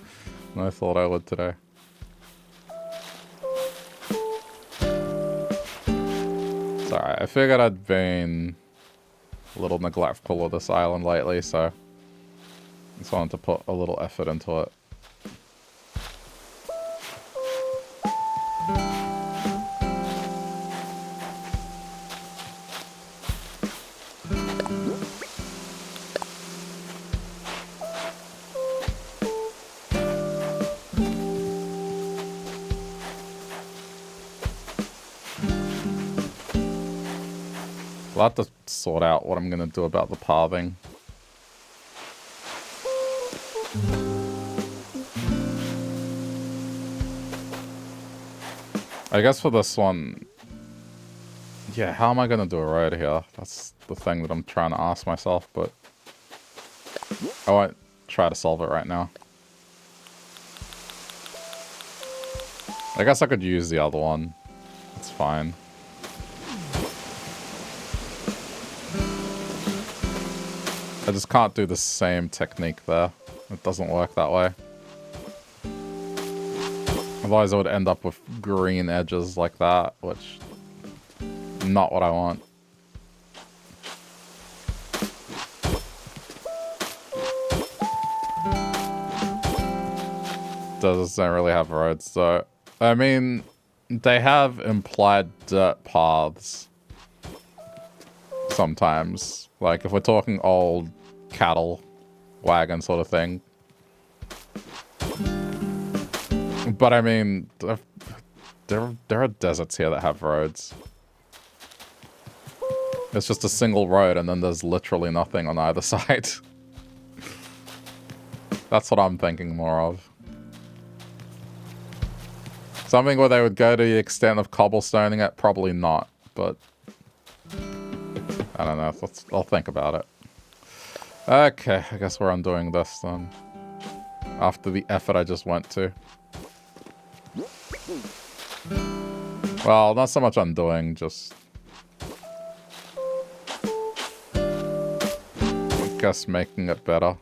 than I thought I would today. It's alright, I figured I'd been a little neglectful of this island lately, so I just wanted to put a little effort into it. I'll have to sort out what I'm going to do about the pathing. I guess for this one... yeah, how am I going to do a road here? That's the thing that I'm trying to ask myself, but... I won't try to solve it right now. I guess I could use the other one. It's fine. I just can't do the same technique there. It doesn't work that way. Otherwise I would end up with green edges like that, which... not what I want. Doesn't really have roads, so... I mean, they have implied dirt paths. Sometimes. Like, if we're talking old cattle wagon sort of thing. But I mean, there are deserts here that have roads. It's just a single road and then there's literally nothing on either side. That's what I'm thinking more of. Something where they would go to the extent of cobblestoning it, probably not, but I don't know. I'll think about it. Okay, I guess we're undoing this then. After the effort I just went to. Well, not so much undoing, just... I guess making it better.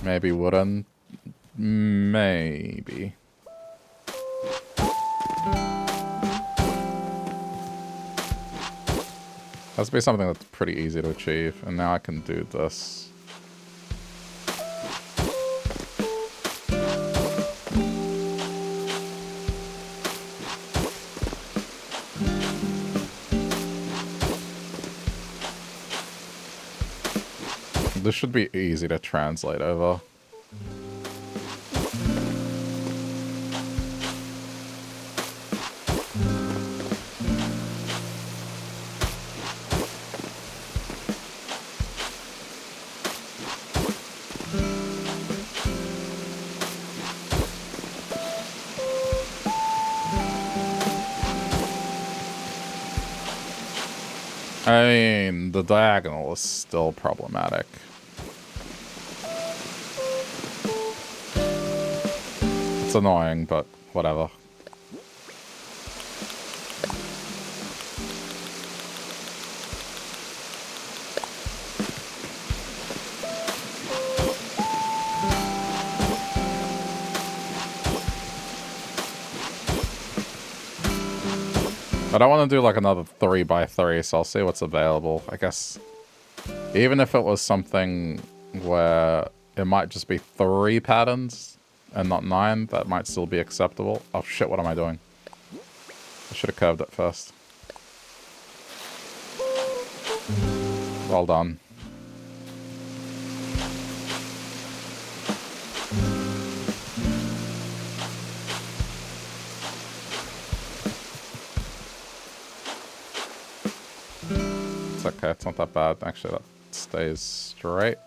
Maybe wooden. Maybe. Has to be something that's pretty easy to achieve. And now I can do this. This should be easy to translate over. I mean, the diagonal is still problematic. It's annoying, but whatever. I don't want to do like another 3x3, so I'll see what's available. I guess even if it was something where it might just be 3 patterns and not 9, that might still be acceptable. Oh shit, what am I doing? I should have curved it first. Well done. It's okay, it's not that bad. Actually, that stays straight.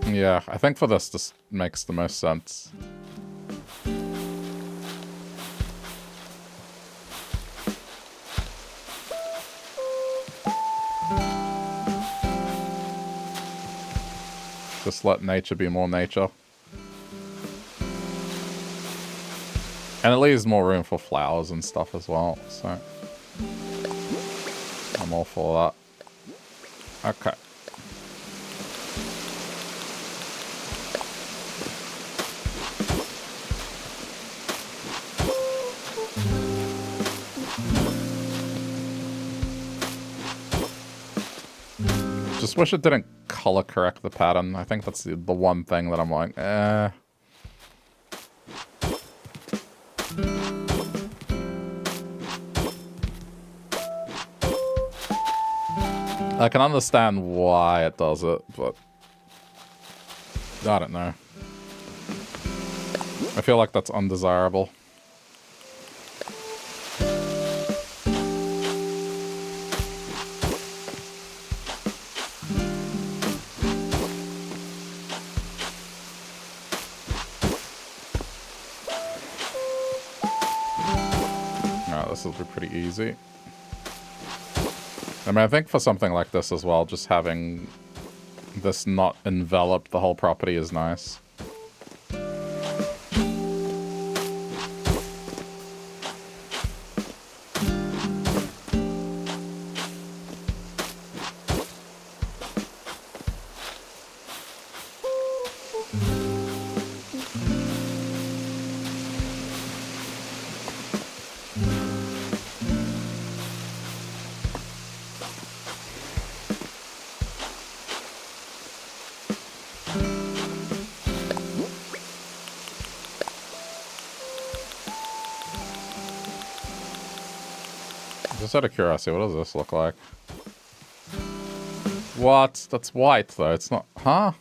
Yeah, I think for this makes the most sense. Just let nature be more nature. And it leaves more room for flowers and stuff as well, so... I'm all for that. Okay. Just wish it didn't color correct the pattern. I think that's the one thing that I'm like, eh. I can understand why it does it, but I don't know. I feel like that's undesirable. This will be pretty easy. I mean, I think for something like this as well, just having this not envelop the whole property is nice. Just out of curiosity, what does this look like? What? That's white, though. It's not... Huh?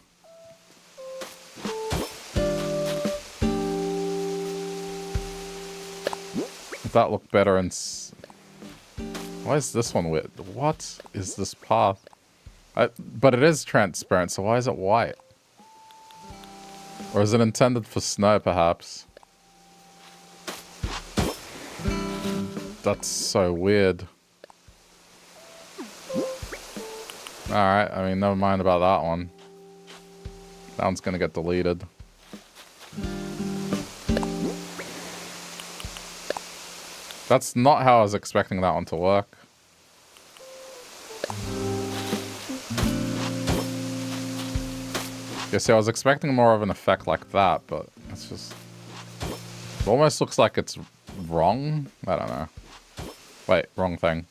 that look better in... Why is this one weird? What is this path? But it is transparent, so why is it white? Or is it intended for snow, perhaps? That's so weird. Alright, I mean, never mind about that one. That one's gonna get deleted. That's not how I was expecting that one to work. Yeah, see, I was expecting more of an effect like that, but it's just... It almost looks like it's wrong. I don't know. Wait, wrong thing.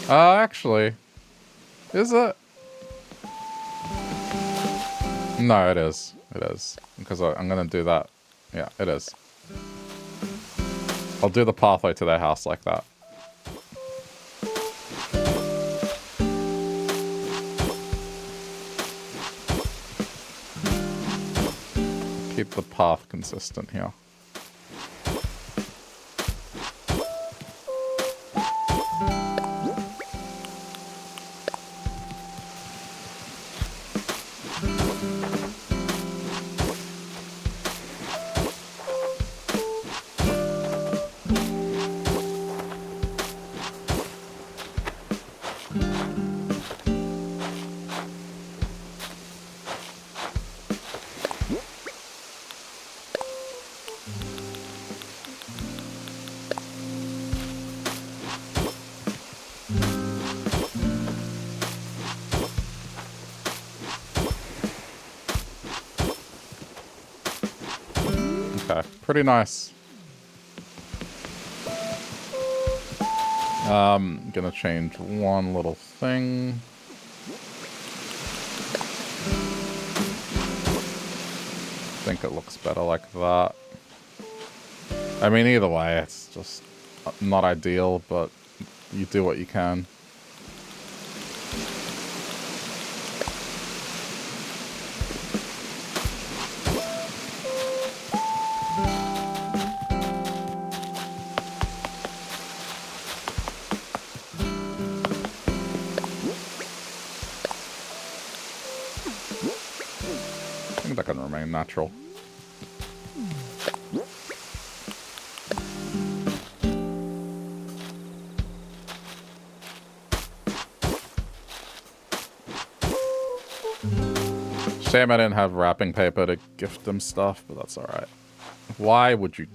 Actually... Is it? No, it is. It is. Because I'm gonna do that. Yeah, it is. I'll do the pathway to their house like that. Keep the path consistent here. Pretty nice. Gonna change one little thing. I think it looks better like that. I mean, either way, it's just not ideal, but you do what you can. Natural. Shame I didn't have wrapping paper to gift them stuff, but that's alright. Why would you...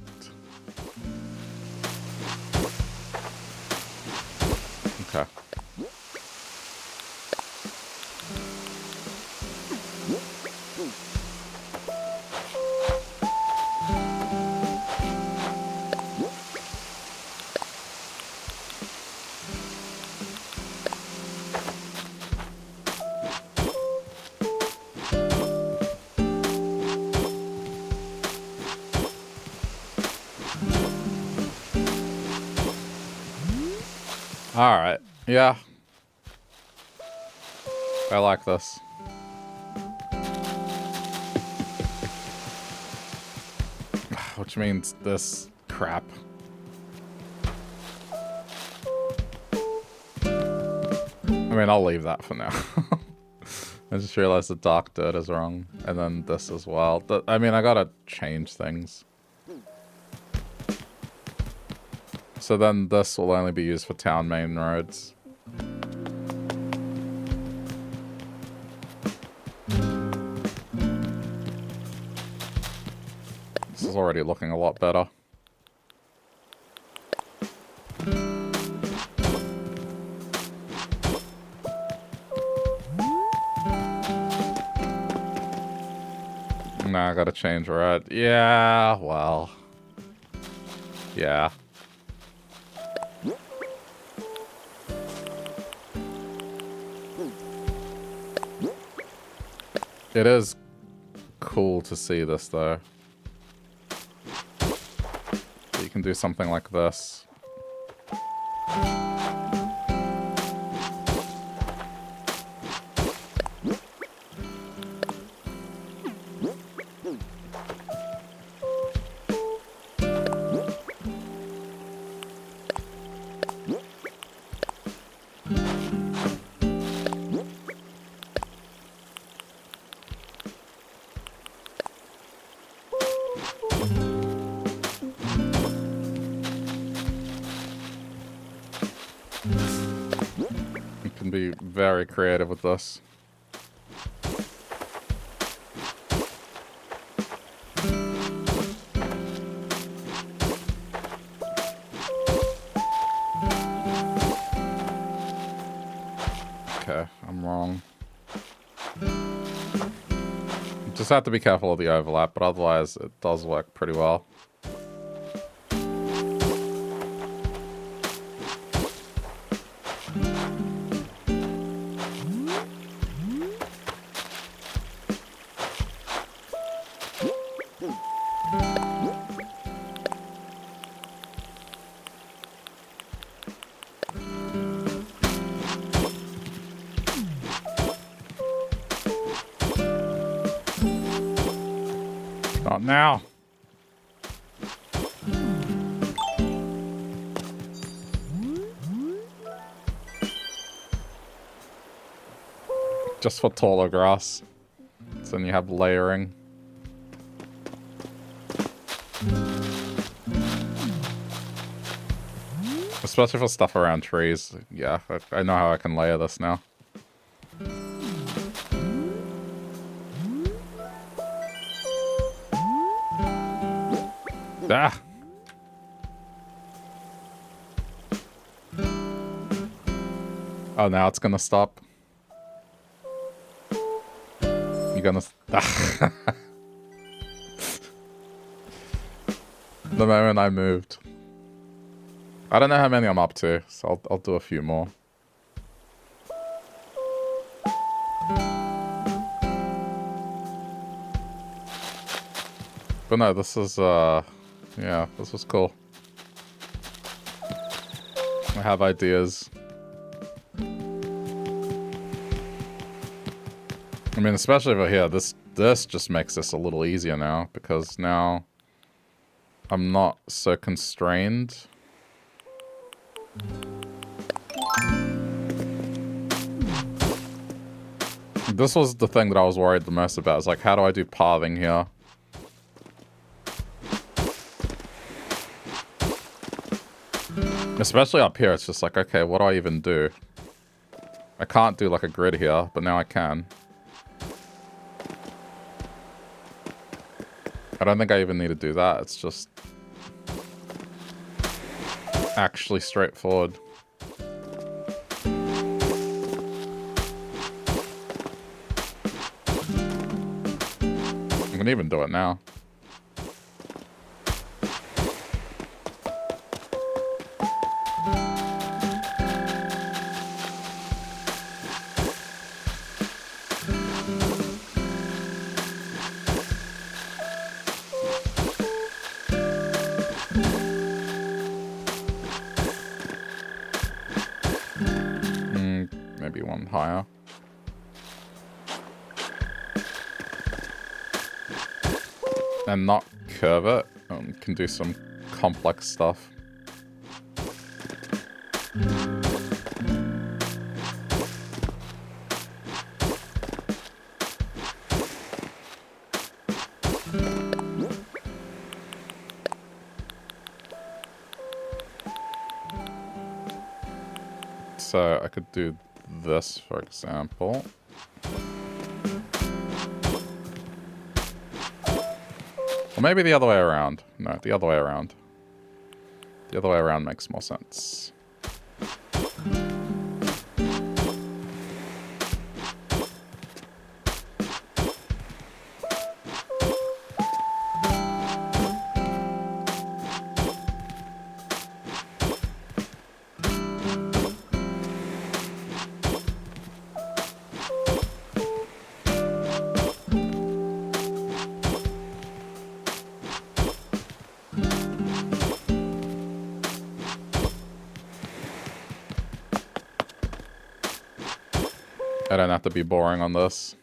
Okay. Alright, yeah. I like this. Which means this crap. I mean, I'll leave that for now. I just realized the dark dirt is wrong. And then this as well. I mean, I gotta change things. So then this will only be used for town main roads. This is already looking a lot better. Nah, I gotta change road. Yeah, well. Yeah. It is cool to see this, though. You can do something like this. You can be very creative with this. Okay, I'm wrong. Just have to be careful of the overlap, but otherwise it does work pretty well. Not now. Just for taller grass. So then you have layering. Especially for stuff around trees. Yeah, I know how I can layer this now. Ah! Oh, now it's gonna stop. You're gonna... The moment I moved. I don't know how many I'm up to, so I'll do a few more. But no, this is, yeah, this was cool. I have ideas. I mean, especially over here, this just makes this a little easier now, because now I'm not so constrained. This was the thing that I was worried the most about. Is like, how do I do pathing here? Especially up here, it's just like, okay, what do I even do? I can't do like a grid here, but now I can. I don't think I even need to do that. It's just actually straightforward. I can even do it now. Maybe one higher. And not curve it. Can do some complex stuff. So I could do this, for example. Or maybe the other way around. No, the other way around. The other way around makes more sense. I don't have to be boring on this.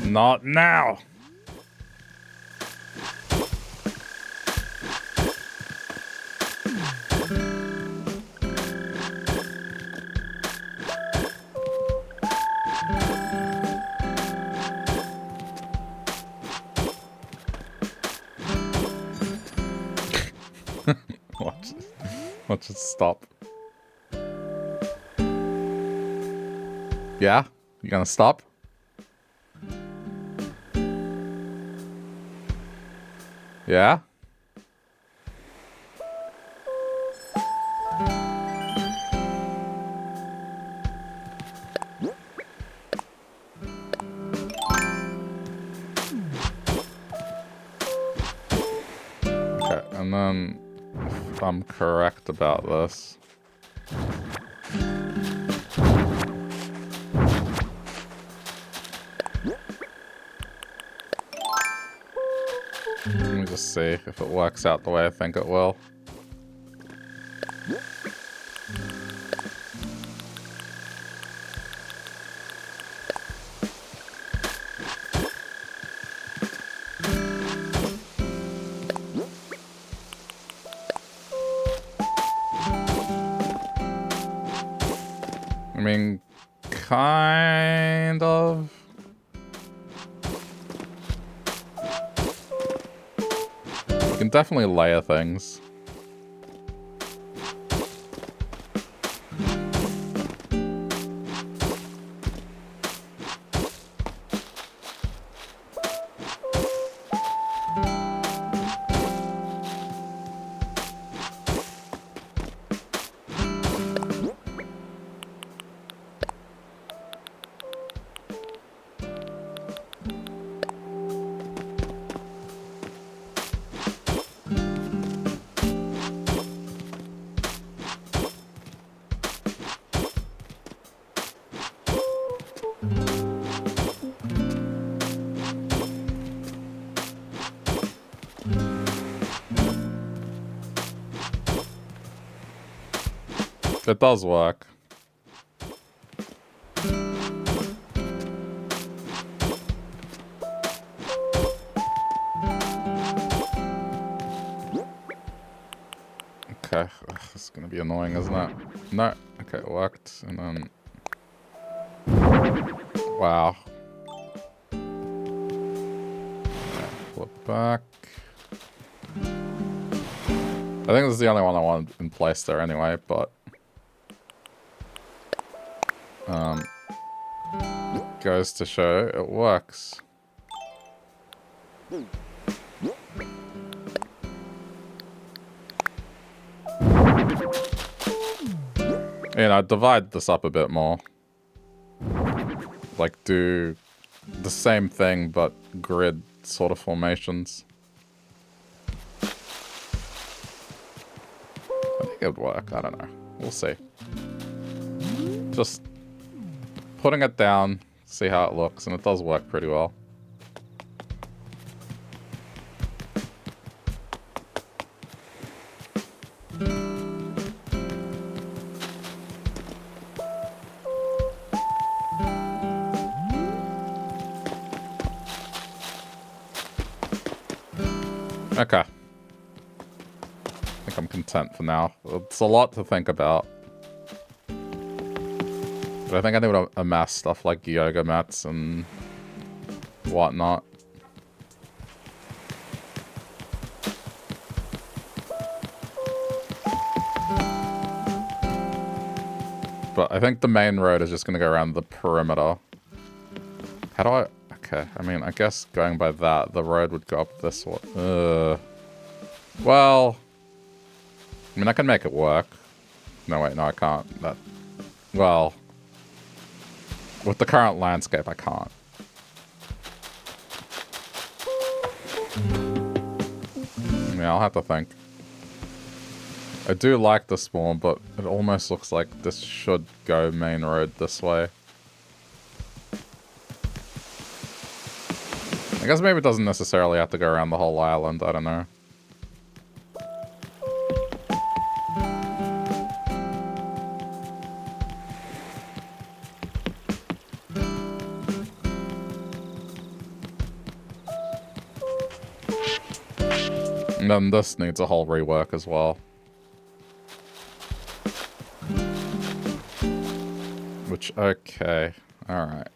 Not now! Let's just stop. Yeah? You gonna stop? Yeah? Okay, and then if I'm correct about this. Let me just see if it works out the way I think it will. I mean, kind of. You can definitely layer things. It does work. Okay, ugh, this is gonna be annoying, isn't it? No, okay, it worked, and then... Wow. Okay, flip back. I think this is the only one I want in place there anyway, but... goes to show it works. You know, divide this up a bit more. Like, do the same thing, but grid sort of formations. I think it would work. I don't know. We'll see. Just putting it down, see how it looks, and it does work pretty well. Okay. I think I'm content for now. It's a lot to think about. But I think I need to amass stuff like yoga mats and whatnot. But I think the main road is just going to go around the perimeter. How do I... Okay, I mean, I guess going by that, the road would go up this way. Well... I mean, I can make it work. No, wait, no, I can't. That... Well... With the current landscape, I can't. Yeah, I'll have to think. I do like this more, but it almost looks like this should go main road this way. I guess maybe it doesn't necessarily have to go around the whole island, I don't know. And then this needs a whole rework as well. Which, okay, alright.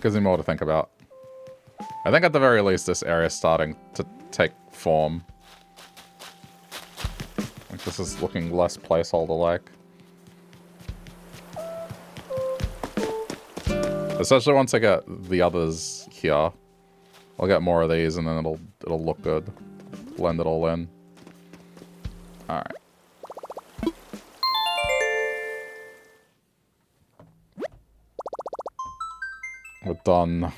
Gives me more to think about. I think at the very least this area is starting to take form. Like this is looking less placeholder-like. Especially once I get the others here. I'll get more of these and then it'll look good. Blend it all in. Alright. We're done.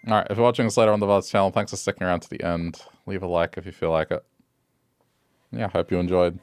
Alright, if you're watching this later on the VOD's channel, thanks for sticking around to the end. Leave a like if you feel like it. Yeah, hope you enjoyed.